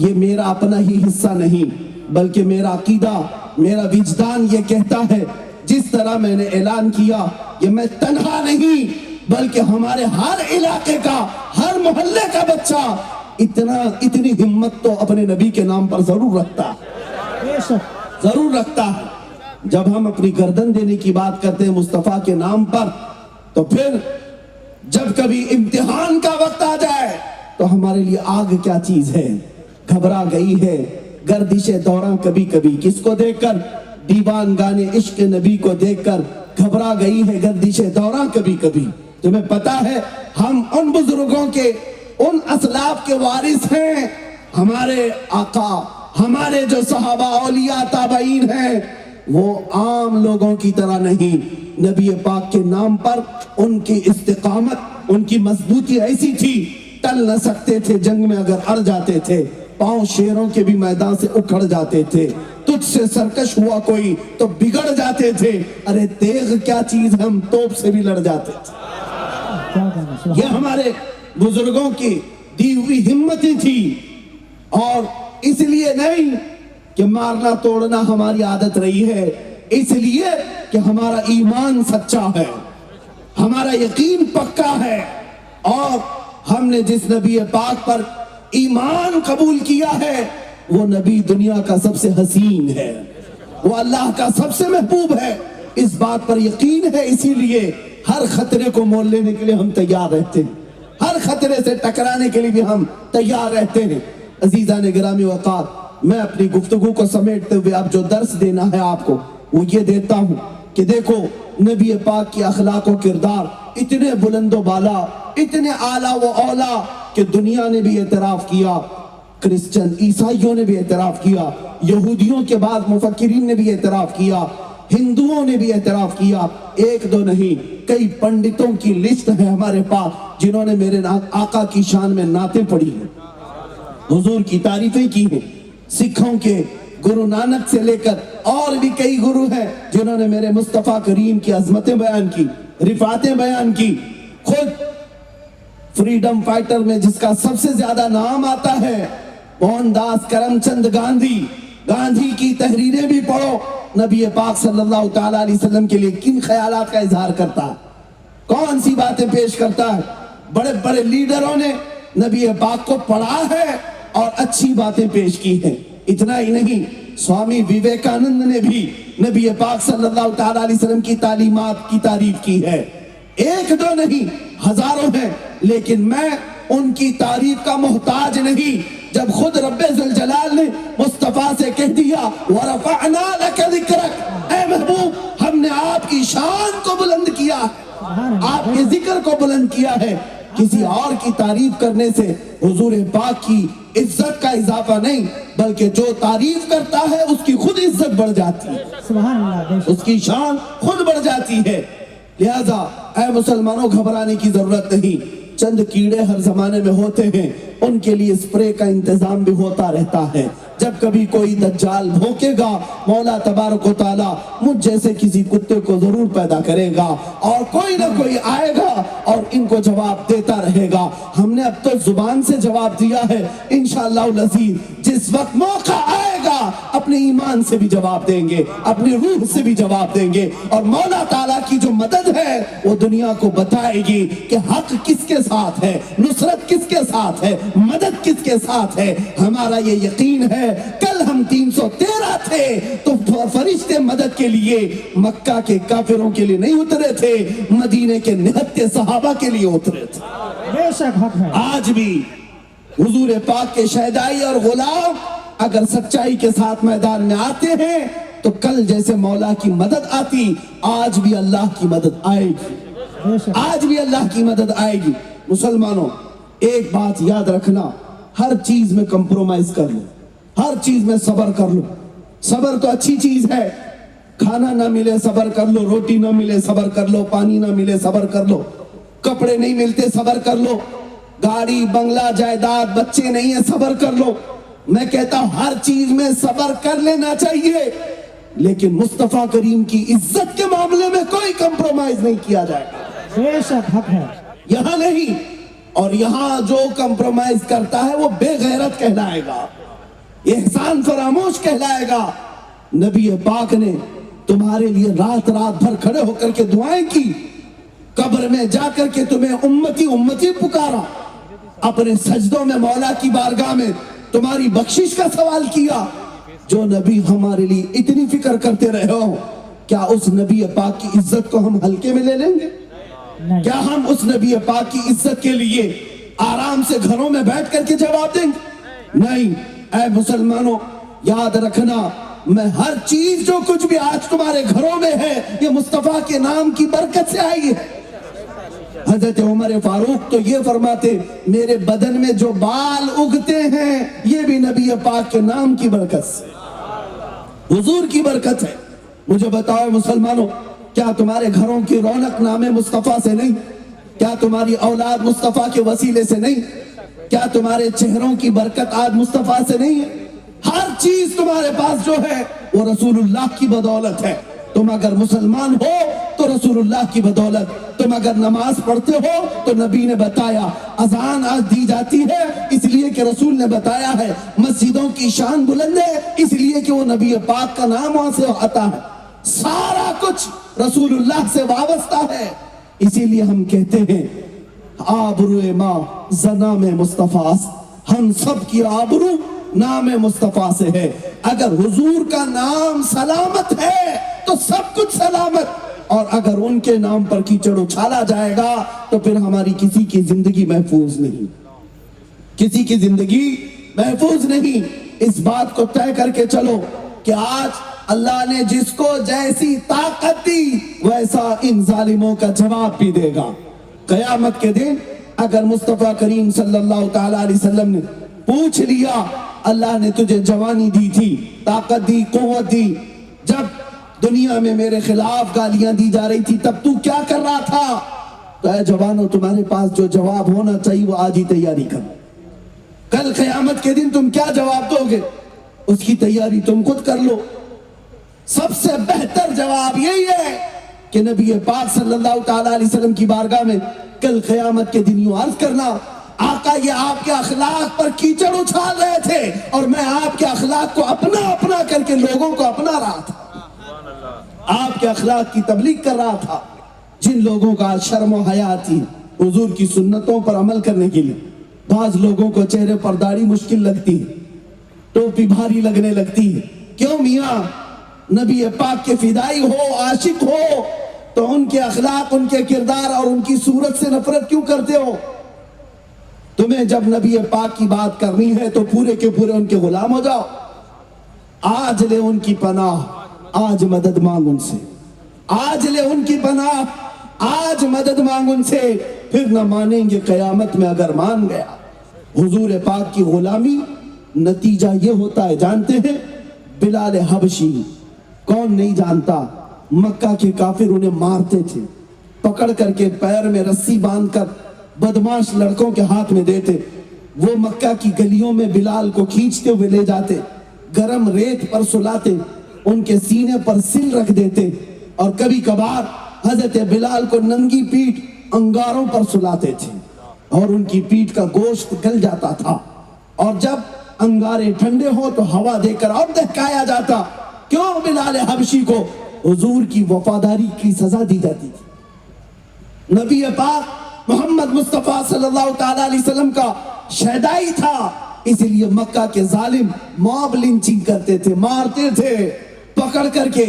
یہ میرا اپنا ہی حصہ نہیں، بلکہ میرا عقیدہ، میرا وجدان یہ کہتا ہے، جس طرح میں نے اعلان کیا، یہ میں تنہا نہیں بلکہ ہمارے ہر علاقے کا، ہر محلے کا بچہ اتنی ہمت تو اپنے نبی کے نام پر ضرور رکھتا ہے، ضرور رکھتا ہے۔ جب ہم اپنی گردن دینے کی بات کرتے ہیں مصطفیٰ کے نام پر، تو پھر جب کبھی امتحان کا وقت آ جائے تو ہمارے لیے آگ کیا چیز ہے؟ گھبرا گئی ہے گردش دوراں کبھی کبھی، کس کو دیکھ کر؟ دیوان گانے عشق نبی کو دیکھ کر گھبرا گئی ہے گردش دوراں کبھی کبھی۔ تمہیں پتا ہے ہم ان بزرگوں کے، ان اسلاف کے وارث ہیں۔ ہمارے آقا، ہمارے جو صحابہ، اولیاء، تابعین ہیں، وہ عام لوگوں کی طرح نہیں۔ نبی پاک کے نام پر ان کی استقامت، ان کی مضبوطی ایسی تھی، ٹل نہ سکتے تھے، جنگ میں اگر اڑ جاتے تھے پاؤں شیروں کے بھی میدان سے اکھڑ جاتے تھے، تجھ سے سرکش ہوا کوئی تو بگڑ جاتے تھے، ارے تیغ کیا چیز، ہم توپ سے بھی لڑ جاتے تھے۔ یہ ہمارے بزرگوں کی دی ہوئی ہمتیں تھی، اور اس لیے نہیں کہ مارنا توڑنا ہماری عادت رہی ہے، اس لیے کہ ہمارا ایمان سچا ہے، ہمارا یقین پکا ہے، اور ہم نے جس نبی پاک پر ایمان قبول کیا ہے وہ نبی دنیا کا سب سے حسین ہے، وہ اللہ کا سب سے محبوب ہے۔ اس بات پر یقین ہے، اسی لیے ہر خطرے کو مول لینے کے لیے ہم تیار رہتے ہیں، ہر خطرے سے ٹکرانے کے لیے بھی ہم تیار رہتے ہیں۔ عزیزان گرامی وقار، میں اپنی گفتگو کو سمیٹتے ہوئے اب جو درس دینا ہے آپ کو وہ یہ دیتا ہوں کہ دیکھو نبی پاک کی اخلاق و کردار اتنے بلند و بالا، اتنے اعلیٰ و اولا کہ دنیا نے بھی اعتراف کیا، کرسچن عیسائیوں نے بھی اعتراف کیا یہودیوں کے بعد مفکرین نے بھی اعتراف کیا, ہندوؤں نے بھی اعتراف کیا, ایک دو نہیں کئی پنڈتوں کی لسٹ ہے ہمارے پاس جنہوں نے میرے آقا کی شان میں نعتیں پڑھی ہیں, حضور کی تعریفیں کی ہیں. سکھوں کے گرو نانک سے لے کر اور بھی کئی گرو ہیں جنہوں نے میرے مصطفیٰ کریم کی عظمتیں بیان کی, رفعتیں بیان کی. خود فریڈم فائٹر میں جس کا سب سے زیادہ نام آتا ہے موہن داس کرم چند گاندھی, گاندھی کی تحریریں بھی پڑھو. نبی پاک صلی اللہ تعالیٰ علیہ وسلم کے لیے کن خیالات کا اظہار کرتا ہے, کون سی باتیں پیش کرتا ہے. بڑے بڑے لیڈروں نے نبی پاک کو پڑھا ہے اور اچھی باتیں پیش کی ہیں. اتنا ہی نہیں, سوامی وویکانند نے بھی نبی پاک صلی اللہ تعالیٰ علیہ وسلم کی تعلیمات کی تعریف کی ہے. ایک دو نہیں ہزاروں ہیں, لیکن میں ان کی تعریف کا محتاج نہیں. جب خود رب ذوالجلال نے مصطفیٰ سے کہہ دیا وَرَفَعْنَا لَكَ ذِكْرَكَ, اے محبوب ہم نے آپ کی شان کو بلند کیا, آپ کے ذکر کو بلند کیا ہے. کسی اور کی تعریف کرنے سے حضور پاک کی عزت کا اضافہ نہیں, بلکہ جو تعریف کرتا ہے اس کی خود عزت بڑھ جاتی ہے, سبحان اللہ, اس کی شان خود بڑھ جاتی ہے. لہذا اے مسلمانوں گھبرانے کی ضرورت نہیں. چند کیڑے ہر زمانے میں ہوتے ہیں, ان کے لیے اسپرے کا انتظام بھی ہوتا رہتا ہے. جب کبھی کوئی دجال بھونکے گا مولا تبارک و تعالیٰ مجھ جیسے کسی کتے کو ضرور پیدا کرے گا, اور کوئی نہ کوئی آئے گا اور ان کو جواب دیتا رہے گا. ہم نے اب تو زبان سے جواب دیا ہے, انشاءاللہ العزیز جس وقت موقع آئے گا اپنے ایمان سے بھی جواب دیں گے, اپنی روح سے بھی جواب دیں گے, اور مولا تعالیٰ کی جو مدد ہے وہ دنیا کو بتائے گی کہ حق کس کے ساتھ ہے, نصرت کس کے ساتھ ہے, مدد کس کے ساتھ ہے. ہمارا یہ یقین ہے, کل ہم 313 تھے تو فرشتے مدد کے لیے مکہ کے کافروں کے لیے نہیں اترے تھے, مدینے کے نہتے صحابہ کے لیے اترے تھے. بے شک حق ہے. آج بھی حضور پاک کے شہدائی اور غلام اگر سچائی کے ساتھ میدان میں آتے ہیں تو کل جیسے مولا کی مدد آتی, آج بھی اللہ کی مدد آئے گی, بے شک. آج بھی اللہ کی مدد آئے گی. مسلمانوں ایک بات یاد رکھنا, ہر چیز میں کمپرومائز کر لو, ہر چیز میں صبر کر لو. صبر تو اچھی چیز ہے, کھانا نہ ملے صبر کر لو, روٹی نہ ملے صبر کر لو, پانی نہ ملے صبر کر لو, کپڑے نہیں ملتے صبر کر لو, گاڑی بنگلہ جائیداد بچے نہیں ہیں صبر کر لو. میں کہتا ہوں ہر چیز میں صبر کر لینا چاہیے, لیکن مصطفیٰ کریم کی عزت کے معاملے میں کوئی کمپرومائز نہیں کیا جائے گا. بے شک حق ہے. یہاں نہیں, اور یہاں جو کمپرومائز کرتا ہے وہ بے غیرت کہلائے گا, احسان فراموش کہلائے گا. نبی پاک نے تمہارے لیے رات رات بھر کھڑے ہو کر کے دعائیں کی, قبر میں جا کر کے تمہیں امتی امتی پکارا, اپنے سجدوں میں مولا کی بارگاہ میں تمہاری بخشش کا سوال کیا. جو نبی ہمارے لیے اتنی فکر کرتے رہے ہو, کیا اس نبی پاک کی عزت کو ہم ہلکے میں لے لیں گے؟ نہیں. کیا ہم اس نبی پاک کی عزت کے لیے آرام سے گھروں میں بیٹھ کر کے جواب دیں گے؟ نہیں. اے مسلمانوں یاد رکھنا, میں ہر چیز جو کچھ بھی آج تمہارے گھروں میں ہے یہ مصطفیٰ کے نام کی برکت سے آئی ہے. حضرت عمر فاروق تو یہ فرماتے میرے بدن میں جو بال اگتے ہیں یہ بھی نبی پاک کے نام کی برکت سے, حضور کی برکت ہے. مجھے بتاؤ مسلمانوں, کیا تمہارے گھروں کی رونق نام مصطفیٰ سے نہیں؟ کیا تمہاری اولاد مصطفیٰ کے وسیلے سے نہیں؟ کیا تمہارے چہروں کی برکت آج مصطفیٰ سے نہیں ہے؟ ہر چیز تمہارے پاس جو ہے وہ رسول اللہ کی بدولت ہے. تم اگر مسلمان ہو تو رسول اللہ کی بدولت, تم اگر نماز پڑھتے ہو تو نبی نے بتایا, اذان آج دی جاتی ہے اس لیے کہ رسول نے بتایا ہے, مسجدوں کی شان بلند ہے اس لیے کہ وہ نبی پاک کا نام وہاں سے آتا ہے. سارا کچھ رسول اللہ سے وابستہ ہے. اسی لیے ہم کہتے ہیں آبرو ماں زنام مصطفیٰ, ہم سب کی آبرو نام مصطفیٰ سے ہے. اگر حضور کا نام سلامت ہے تو سب کچھ سلامت, اور اگر ان کے نام پر کیچڑ اچھالا جائے گا تو پھر ہماری کسی کی زندگی محفوظ نہیں, کسی کی زندگی محفوظ نہیں. اس بات کو طے کر کے چلو کہ آج اللہ نے جس کو جیسی طاقت دی ویسا ان ظالموں کا جواب بھی دے گا. قیامت کے دن اگر مصطفیٰ کریم صلی اللہ تعالیٰ علیہ وسلم نے پوچھ لیا اللہ نے تجھے جوانی دی تھی، طاقت دی، قوت دی، جب دنیا میں میرے خلاف گالیاں دی جا رہی تھی تب تو کیا کر رہا تھا؟ تو اے جوانوں، تمہارے پاس جو جواب ہونا چاہیے وہ آج ہی تیاری کرو۔ کل قیامت کے دن تم کیا جواب دو گے اس کی تیاری تم خود کر لو۔ سب سے بہتر جواب یہی ہے کہ نبی پاک صلی اللہ تعالی علیہ وسلم کی بارگاہ میں کل قیامت کے دن یوں عرض کرنا، آقا یہ آپ کے اخلاق پر کیچڑ اچھال رہے تھے اور میں آپ کے اخلاق کو اپنا اپنا کر کے لوگوں کو اپنا رہا تھا، آپ کے اخلاق کی تبلیغ کر رہا تھا۔ جن لوگوں کا شرم و حیا آتی ہے حضور کی سنتوں پر عمل کرنے کے لیے، بعض لوگوں کو چہرے پر داڑھی مشکل لگتی ہے، ٹوپی بھاری لگنے لگتی ہے، کیوں میاں؟ نبی پاک کے فدائی ہو، عاشق ہو، تو ان کے اخلاق، ان کے کردار اور ان کی صورت سے نفرت کیوں کرتے ہو؟ تمہیں جب نبی پاک کی بات کرنی ہے تو پورے کے پورے ان کے غلام ہو جاؤ۔ آج لے ان کی پناہ، آج مدد مانگ ان سے، آج لے ان کی پناہ، آج مدد مانگ ان سے، پھر نہ مانیں گے قیامت میں اگر مان گیا۔ حضور پاک کی غلامی نتیجہ یہ ہوتا ہے، جانتے ہیں؟ بلال حبشی، کون نہیں جانتا؟ مکہ کے کافر انہیں مارتے تھے، پکڑ کر کے پیر میں رسی باندھ کر بدماش لڑکوں کے ہاتھ میں دیتے، وہ مکہ کی گلیوں میں بلال کو کھینچتے ہوئے لے جاتے، گرم ریت پر سلاتے، ان کے سینے پر سل رکھ دیتے، اور کبھی کبھار حضرت بلال کو ننگی پیٹھ انگاروں پر سلاتے تھے اور ان کی پیٹھ کا گوشت گل جاتا تھا، اور جب انگارے ٹھنڈے ہو تو ہوا دے کر اور دہکایا جاتا۔ کیوں؟ بلال حبشی کو حضور کی وفاداری کی سزا دی جاتی تھی۔ نبی پاک محمد مصطفیٰ صلی اللہ تعالی علیہ وسلم کا شہدائی تھا، اس لیے مکہ کے ظالم موب لنچنگ کرتے تھے، مارتے تھے، پکڑ کر کے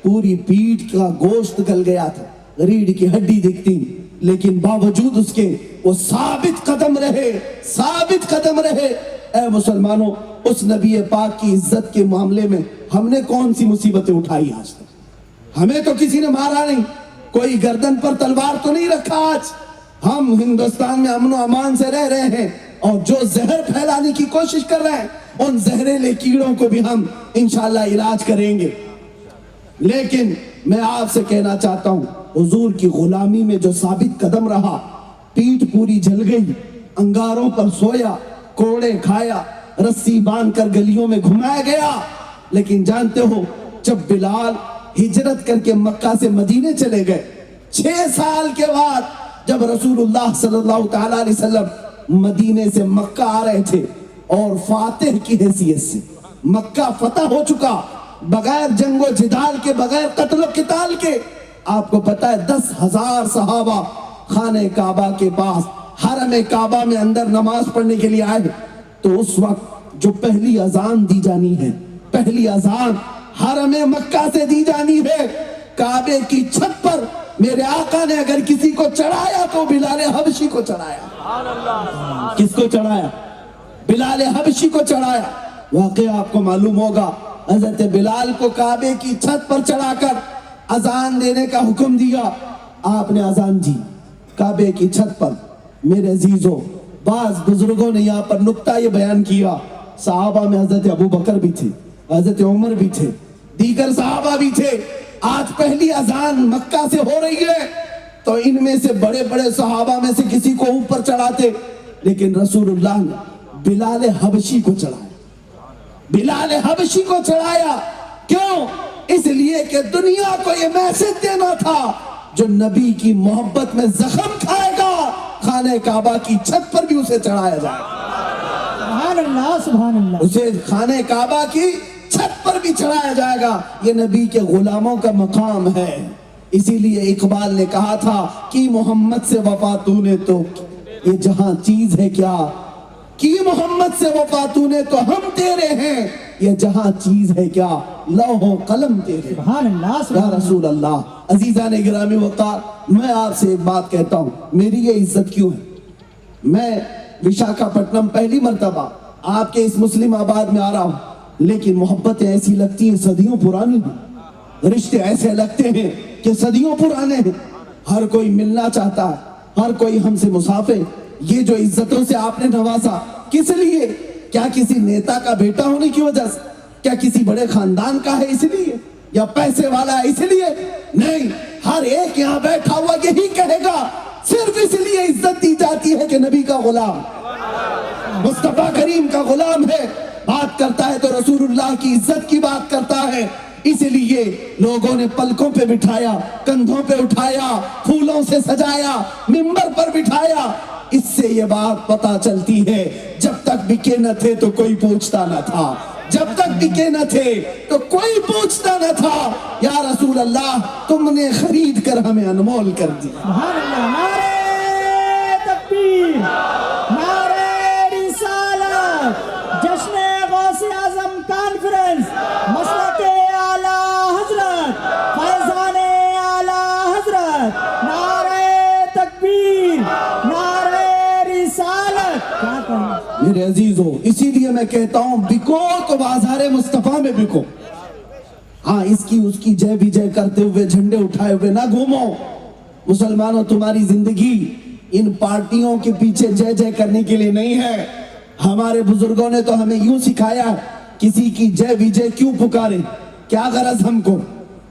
پوری پیٹھ کا گوشت گل گیا تھا، ریڑھ کی ہڈی دکھتی، لیکن باوجود اس کے وہ ثابت قدم رہے، ثابت قدم رہے۔ اے مسلمانوں، اس نبی پاک کی عزت کے معاملے میں ہم نے کون سی مصیبتیں اٹھائی آج تک؟ ہمیں تو کسی نے مارا نہیں، کوئی گردن پر تلوار تو نہیں رکھا۔ آج ہم ہندوستان میں امن و امان سے رہ رہے ہیں، اور جو زہر پھیلانے کی کوشش کر رہے ہیں ان زہریلے کیڑوں کو بھی ہم انشاءاللہ علاج کریں گے۔ لیکن میں آپ سے کہنا چاہتا ہوں، حضور کی غلامی میں جو ثابت قدم رہا، پیٹھ پوری جل گئی، انگاروں پر سویا، کوڑے کھایا، رسی باندھ کر گلیوں میں گھمایا گیا، لیکن جانتے ہو جب بلال ہجرت کر کے مکہ سے مدینے چلے گئے، 6 سال کے بعد جب رسول اللہ صلی اللہ تعالی علیہ وسلم مدینے سے مکہ آ رہے تھے اور فاتح کی حیثیت سے، مکہ فتح ہو چکا، بغیر جنگ و جدال کے، بغیر قتل و قتال کے، آپ کو پتا ہے 10,000 صحابہ خانہ کعبہ کے پاس حرم کعبہ میں اندر نماز پڑھنے کے لیے آئے، تو اس وقت جو پہلی اذان دی جانی ہے، پہلی اذان حرم مکہ سے دی جانی ہے، کعبے کی چھت پر میرے آقا نے اگر کسی کو چڑھایا تو بلال حبشی کو چڑھایا۔ کس کو چڑھایا؟ بلال حبشی کو چڑھایا۔ واقعہ آپ کو معلوم ہوگا، حضرت بلال کو کعبے کی چھت پر چڑھا کر اذان دینے کا حکم دیا، آپ نے اذان دی کعبے کی چھت پر۔ میرے عزیزوں، بعض بزرگوں نے یہاں پر نکتہ یہ بیان کیا، صحابہ میں حضرت ابو بکر بھی تھے، حضرت عمر بھی تھے، دیگر صحابہ بھی تھے۔ آج پہلی اذان مکہ سے ہو رہی ہے تو ان میں سے بڑے بڑے صحابہ میں سے کسی کو اوپر چڑھاتے، لیکن رسول اللہ نے بلال حبشی کو چڑھایا، بلال حبشی کو چڑھایا۔ کیوں؟ اس لیے کہ دنیا کو یہ میسج دینا تھا، جو نبی کی محبت میں زخم کھائے گا خانہ کعبہ کی چھت پر بھی اسے چڑھایا جائے گا۔ سبحان اللہ، سبحان اللہ۔ اسے خانہ کعبہ کی چھت پر بھی چڑھایا جائے گا، یہ نبی کے غلاموں کا مقام ہے۔ اسی لیے اقبال نے کہا تھا کہ محمد سے وفا تو نے تو یہ جہاں چیز ہے کیا، کی محمد سے وفا تو نے تو ہم تیرے ہیں، یہ جہاں چیز ہے کیا، لوح و قلم تیرے۔ سبحان اللہ، یا سبحان اللہ۔ رسول اللہ، عزیزان گرامی وقار، میں آپ سے ایک بات کہتا ہوں، میری یہ عزت کیوں ہے؟ میں وشاکھاپٹنم پہلی مرتبہ آپ کے اس مسلم آباد میں آ رہا ہوں، لیکن محبتیں ایسی لگتی ہیں صدیوں پرانی ہیں، رشتے ایسے لگتے ہیں کہ صدیوں پرانے ہیں، ہر کوئی ملنا چاہتا ہے، ہر کوئی ہم سے مصافح۔ یہ جو عزتوں سے آپ نے نوازا، کس لیے؟ کیا کسی نیتا کا بیٹا ہونے کی وجہ سے؟ کیا کسی بڑے خاندان کا ہے اس لیے؟ یا پیسے والا ہے اس لیے؟ نہیں، ہر ایک یہاں بیٹھا ہوا یہی کہے گا، صرف اس لیے عزت دی جاتی ہے کہ نبی کا غلام، مصطفیٰ کریم کا غلام ہے، بات کرتا ہے تو رسول اللہ کی عزت کی بات کرتا ہے، اس لیے لوگوں نے پلکوں پہ بٹھایا، کندھوں پہ اٹھایا، پھولوں سے سجایا، منبر پر بٹھایا۔ اس سے یہ بات پتہ چلتی ہے جب تک بکے نہ تھے تو کوئی پوچھتا نہ تھا، جب تک بکے نہ تھے تو کوئی پوچھتا نہ تھا۔ یا رسول اللہ تم نے خرید کر ہمیں انمول کر دیا۔ سبحان اللہ، نعرہ تکبیر، نعرہ رسالت، جشن غوث اعظم کانفرنس، مسلک اعلیٰ حضرت، فیضان اعلیٰ حضرت، نعرہ تکبیر، نعرہ رسالت۔ کیا کہنا میرے عزیزو، اسی لیے میں کہتا ہوں بکو تو بازار مصطفیٰ میں بکو، ہاں اس کی جے بھی جے کرتے ہوئے، جھنڈے اٹھائے ہوئے نہ گھومو۔ مسلمانوں، تمہاری زندگی ان پارٹیوں کے پیچھے جے جے کرنے کے لیے نہیں ہے۔ ہمارے بزرگوں نے تو ہمیں یوں سکھایا، کسی کی جے بھی جے کیوں پکارے، کیا غرض ہم کو؟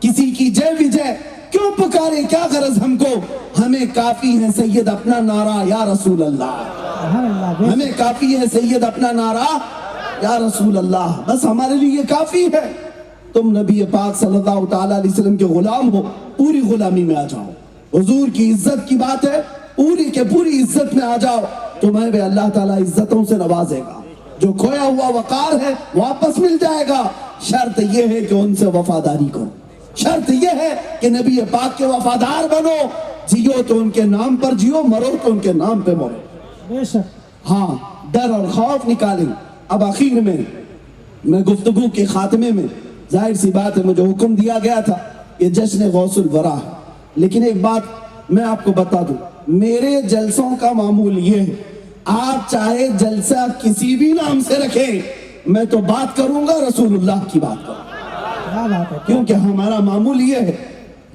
کسی کی جے بھی جے کیوں پکارے، کیا غرض ہم کو؟ ہمیں کافی ہے سید اپنا نعرہ یا رسول اللہ، سبحان اللہ، ہمیں کافی ہے سید اپنا نعرہ یا رسول اللہ، بس ہمارے لیے یہ کافی ہے۔ تم نبی پاک صلی اللہ تعالیٰ علیہ وسلم کے غلام ہو، پوری غلامی میں آ جاؤ۔ حضور کی عزت کی بات ہے، پوری کے پوری عزت میں آ جاؤ، تمہیں بھی اللہ تعالیٰ عزتوں سے نوازے گا۔ جو کھویا ہوا وقار ہے واپس مل جائے گا، شرط یہ ہے کہ ان سے وفاداری کرو، شرط یہ ہے کہ نبی پاک کے وفادار بنو، جیو تو ان کے نام پر جیو، مرو تو ان کے نام پہ مرو۔ بے شک، ہاں، ڈر اور خوف نکالیں۔ اب آخر میں گفتگو کے خاتمے میں، ظاہر سی بات ہے مجھے حکم دیا گیا تھا یہ جشن غوث الورا ہے، لیکن ایک بات میں آپ کو بتا دوں، میرے جلسوں کا معمول یہ ہے، آپ چاہے جلسہ کسی بھی نام سے رکھیں، میں تو بات کروں گا رسول اللہ کی بات کروں گا، کیا بات ہے، کیونکہ ہمارا معمول یہ ہے،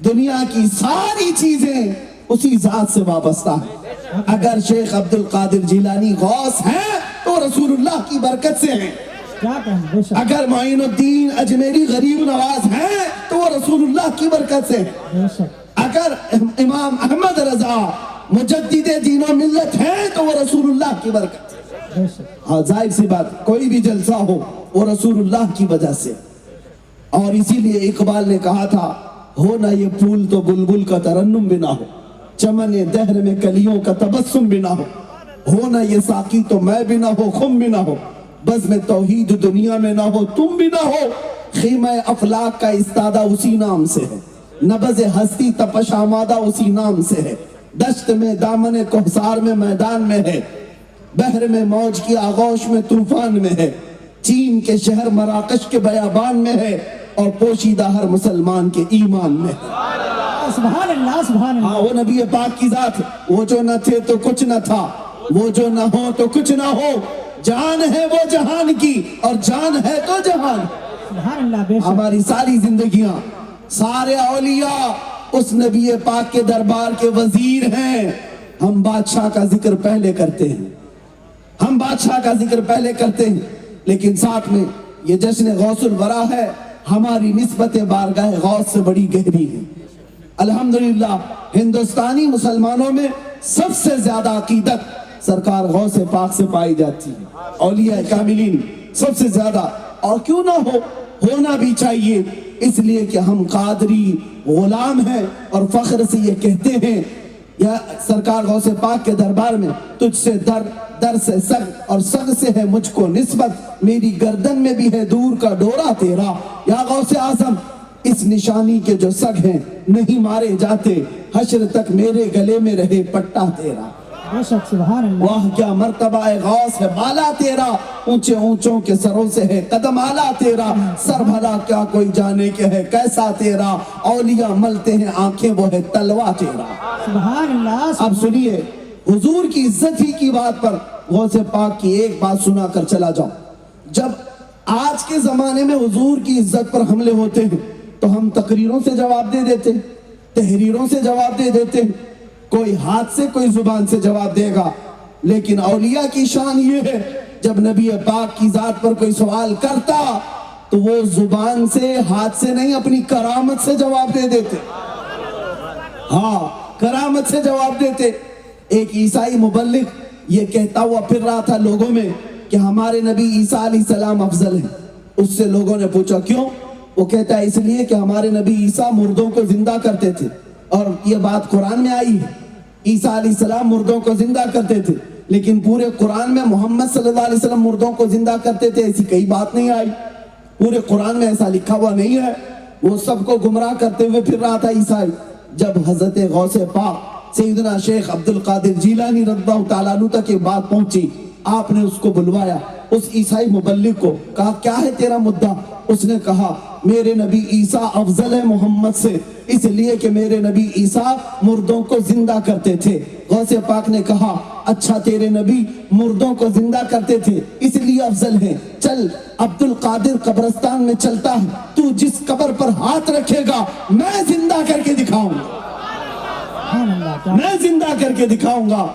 دنیا کی ساری چیزیں اسی ذات سے وابستہ ہیں۔ اگر شیخ عبد القادر جیلانی غوث ہیں تو رسول اللہ کی برکت سے ہیں، کیا کہنا، بے شک، اگر معین الدین اجمیری غریب نواز ہیں تو وہ رسول اللہ کی برکت سے ہیں، بے شک، اگر امام احمد رضا مجدد دین و ملت ہیں تو وہ رسول اللہ کی برکت سے۔ بے شک، ہاں، ظاہر سی بات، کوئی بھی جلسہ ہو وہ رسول اللہ کی وجہ سے، اور اسی لیے اقبال نے کہا تھا، ہو نہ یہ پھول تو بلبل کا ترنم بھی نہ ہو، چمن دہر میں کلیوں کا تبسم بھی نہ ہو نہ یہ ساقی تو میں بھی نہ ہو، خم بھی نہ ہو، بزم توحید دنیا میں نہ ہو، تم بھی نہ ہو، خیمہ افلاک کا استادہ اسی نام سے ہے، نبض ہستی تپش آمادہ اسی نام سے ہے، دشت میں دامن کوہسار میں میدان میں ہے، بحر میں موج کی آغوش میں طوفان میں ہے، چین کے شہر مراکش کے بیابان میں ہے، اور پوشیدہ ہر مسلمان کے ایمان میں ہے۔ سبحان اللہ، سبحان ہاں، اللہ، وہ نبی پاک کی ذات ہے، وہ جو نہ تھے تو کچھ نہ تھا، وہ جو نہ ہو تو کچھ نہ ہو، جان ہے وہ جہان کی اور جان ہے تو جہان۔ سبحان اللہ، بے شک، ہماری ساری زندگیاں، سارے اولیاء اس نبی پاک کے دربار کے وزیر ہیں۔ ہم بادشاہ کا ذکر پہلے کرتے ہیں، ہم بادشاہ کا ذکر پہلے کرتے ہیں، لیکن ساتھ میں یہ جشن غوث الورا ہے، ہماری نسبت بارگاہ غوث سے بڑی گہری ہے۔ الحمدللہ ہندوستانی مسلمانوں میں سب سے زیادہ عقیدت سرکار غوث پاک سے پائی جاتی ہے، اولیاء کاملین سب سے زیادہ، اور کیوں نہ ہو، ہونا بھی چاہیے، اس لیے کہ ہم قادری غلام ہیں اور فخر سے یہ کہتے ہیں، یا سرکار غوث پاک کے دربار میں تجھ سے در سے سگ اور سگ سے ہے مجھ کو نسبت، میری گردن میں بھی ہے دور کا ڈورا تیرا، یا غوث اعظم اس نشانی کے جو سگ ہیں نہیں مارے جاتے، حشر تک میرے گلے میں رہے پٹا تیرا۔ بے شک، سبحان اللہ، واہ کیا مرتبہ غوث ہے بالا تیرا، اونچے اونچوں کے سروں سے ہے قدم آلا تیرا، سر بھلا کیا کوئی جانے کے ہے کیسا تیرا، اولیاء ملتے ہیں آنکھیں وہ ہے تلوا تیرا۔ سبحان اللہ، اب سنیے، حضور کی عزت ہی کی بات پر غوث پاک کی ایک بات سنا کر چلا جاؤں۔ جب آج کے زمانے میں حضور کی عزت پر حملے ہوتے ہیں تو ہم تقریروں سے جواب دے دیتے ہیں، تحریروں سے جواب دے دیتے ہیں، کوئی ہاتھ سے کوئی زبان سے جواب دے گا، لیکن اولیاء کی شان یہ ہے جب نبی پاک کی ذات پر کوئی سوال کرتا تو وہ زبان سے ہاتھ سے نہیں اپنی کرامت سے جواب دے دیتے. ہاں کرامت سے جواب دیتے. ایک عیسائی مبلغ یہ کہتا ہوا پھر رہا تھا لوگوں میں کہ ہمارے نبی عیسیٰ علیہ السلام افضل ہیں. اس سے لوگوں نے پوچھا کیوں؟ وہ کہتا ہے اس لیے کہ ہمارے نبی عیسیٰ مردوں کو زندہ کرتے تھے اور یہ بات قرآن میں آئی ہے. عیسیٰ علیہ السلام مردوں کو زندہ کرتے تھے لیکن پورے قرآن میں محمد صلی اللہ علیہ وسلم مردوں کو زندہ کرتے تھے ایسی کئی بات نہیں آئی. پورے قرآن میں ایسا لکھا ہوا نہیں ہے. وہ سب کو گمراہ کرتے ہوئے پھر رہا تھا عیسائی. جب حضرت غوث پاک سیدنا شیخ عبد القادر جیلانی رضی اللہ تعالیٰ عنہ تک یہ بات پہنچی. آپ نے اس کو بلوایا, اس عیسائی مبلغ کو, کہا کیا ہے تیرا مدعا؟ اس نے کہا میرے نبی عیسیٰ افضل ہے محمد سے اس لیے کہ میرے نبی عیسیٰ مردوں کو زندہ کرتے تھے. غوث پاک نے کہا اچھا تیرے نبی مردوں کو زندہ کرتے تھے اس لیے افضل ہیں, چل عبد القادر قبرستان میں چلتا ہے, تو جس قبر پر ہاتھ رکھے گا میں زندہ کر کے دکھاؤں گا, سبحان اللہ. کیا میں زندہ کر کے دکھاؤں گا.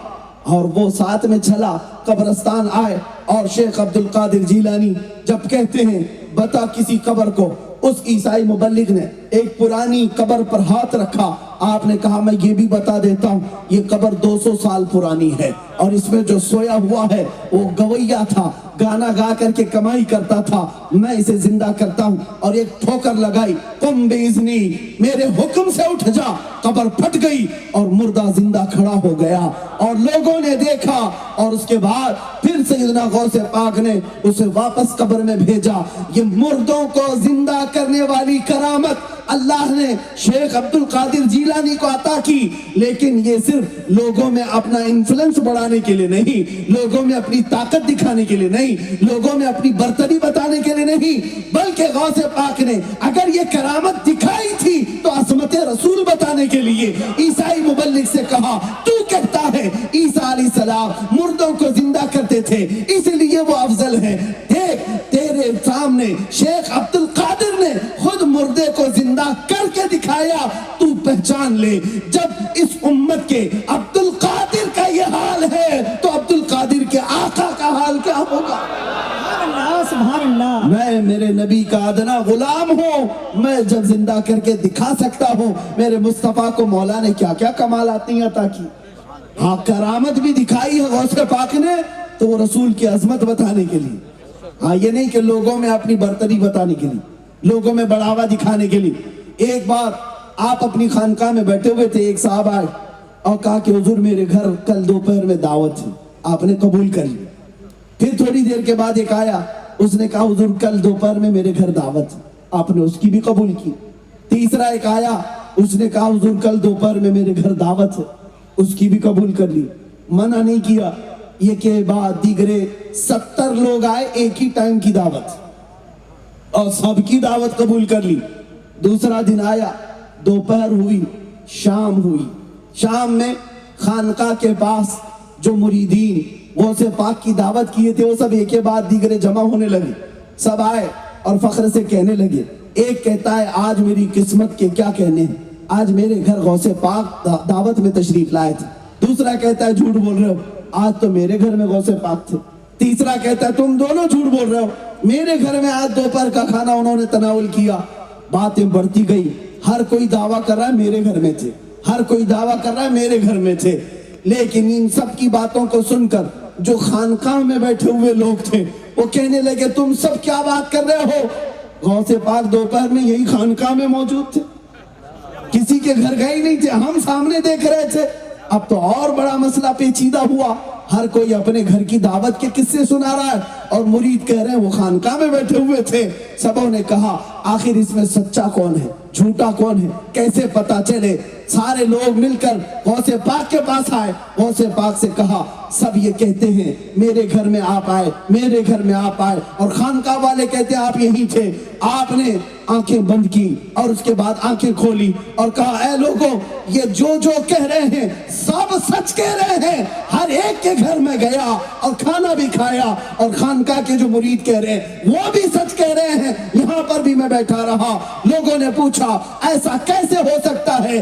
اور وہ ساتھ میں چلا, قبرستان آئے اور شیخ عبد القادر جیلانی جب کہتے ہیں بتا کسی قبر کو, اس عیسائی مبلغ نے ایک پرانی قبر پر ہاتھ رکھا. آپ نے کہا میں یہ بھی بتا دیتا ہوں یہ قبر 200 سال پرانی ہے اور اس میں جو سویا ہوا ہے وہ گویا تھا, گانا گا کر کے کمائی کرتا تھا, میں اسے زندہ کرتا ہوں. اور ایک ٹھوکر لگائی, قم باذنی, میرے حکم سے اٹھ جا. قبر پھٹ گئی اور مردہ زندہ کھڑا ہو گیا اور لوگوں نے دیکھا. اور اس کے بعد پھر سیدنا غوث پاک نے اسے واپس قبر میں بھیجا. یہ مردوں کو زندہ کرنے والی کرامت اللہ نے شیخ عبد القادر جیلانی کو عطا کی, لیکن یہ صرف لوگوں میں اپنا انفلوئنس بڑھانے کے لیے نہیں, لوگوں میں اپنی طاقت دکھانے کے لیے نہیں, لوگوں میں اپنی برتری بتانے کے لیے نہیں, بلکہ غوث پاک نے اگر یہ کرامت دکھائی تھی تو عظمت رسول بتانے کے لیے عیسائی مبلغ سے کہا تو کہتا ہے عیسیٰ علیہ السلام مردوں کو زندہ کرتے تھے اس لیے وہ افضل ہیں. دیکھ تیرے سامنے شیخ عبد القادر نے خود مردے کو زندہ کر کے دکھایا, تو پہچان لے جب اس امت کے عبد القادر کا یہ حال ہے تو عبد القادر کے آقا کا حال کیا ہوگا. سبحان اللہ. سبحان اللہ. میں میرے نبی کا ادنا غلام ہوں, میں جب زندہ کر کے دکھا سکتا ہوں. میرے مصطفیٰ کو مولا نے کیا کیا کمالات عطا کی. ہاں کرامت بھی دکھائی ہے غوث پاک نے تو وہ رسول کی عظمت بتانے کے لیے, ہاں یہ نہیں کہ لوگوں میں اپنی برتری بتانے کے لیے, لوگوں میں بڑھاوا دکھانے کے لیے. ایک بار آپ اپنی خانقاہ میں بیٹھے ہوئے تھے, ایک صاحب آئے اور کہا کہ حضور میرے گھر کل دوپہر میں دعوت ہے. آپ نے قبول کر لی. پھر تھوڑی دیر کے بعد ایک آیا, اس نے کہا حضور کل دوپہر میں میرے گھر دعوت ہے. آپ نے اس کی بھی قبول کی. تیسرا ایک آیا, اس نے کہا حضور کل دوپہر میں میرے گھر دعوت ہے. اس کی بھی قبول کر لی, منع نہیں کیا. یہ کے بعد دیگرے 70 لوگ آئے, ایک ہی ٹائم کی دعوت اور سب کی دعوت قبول کر لی. دوسرا دن آیا, دوپہر ہوئی, شام ہوئی. شام میں خانقاہ کے پاس جو مریدین غوث پاک کی دعوت کیے تھے وہ سب ایک کے بعد دیگرے جمع ہونے لگے. سب آئے اور فخر سے کہنے لگے. ایک کہتا ہے آج میری قسمت کے کیا کہنے ہیں, آج میرے گھر غوث پاک دعوت میں تشریف لائے تھے. دوسرا کہتا ہے جھوٹ بول رہے ہو, آج تو میرے گھر میں غوث پاک تھے. تیسرا کہتا ہے تم دونوں جھوٹ بول رہے ہو, میرے گھر میں آج دوپہر کا کھانا انہوں نے تناول کیا. باتیں بڑھتی گئی, ہر کوئی دعویٰ کر رہا ہے میرے گھر میں تھے, ہر کوئی دعویٰ کر رہا ہے میرے گھر میں تھے. لیکن ان سب کی باتوں کو سن کر جو خانقاہ میں بیٹھے ہوئے لوگ تھے وہ کہنے لگے تم سب کیا بات کر رہے ہو, غوث پاک دوپہر میں یہی خانقاہ میں موجود تھے, کسی کے گھر گئے نہیں تھے, ہم سامنے دیکھ رہے تھے. اب تو اور بڑا مسئلہ پیچیدہ ہوا, ہر کوئی اپنے گھر کی دعوت کے قصے سنا رہا ہے اور مرید کہہ رہے ہیں وہ خانقاہ میں بیٹھے ہوئے تھے. سبوں نے کہا آخر اس میں سچا کون ہے, جھوٹا کون ہے, کیسے پتا چلے. سارے لوگ مل کر غوث پاک کے پاس آئے. غوث پاک سے کہا سب یہ کہتے ہیں میرے گھر میں آپ آئے, میرے گھر میں آپ آئے, اور خانقاہ والے کہتے ہیں آپ یہی تھے. آپ نے آنکھیں بند کی اور اس کے بعد آنکھیں کھولی اور کہا اے لوگوں یہ جو کہہ رہے ہیں سب سچ کہہ رہے ہیں. ہر ایک کے گھر میں گیا اور کھانا بھی کھایا اور خانقاہ کے جو مرید کہہ رہے ہیں وہ بھی سچ کہہ رہے ہیں. یہاں پر بھی میں بیٹھا رہا. لوگوں نے پوچھا ایسا کیسے ہو سکتا ہے,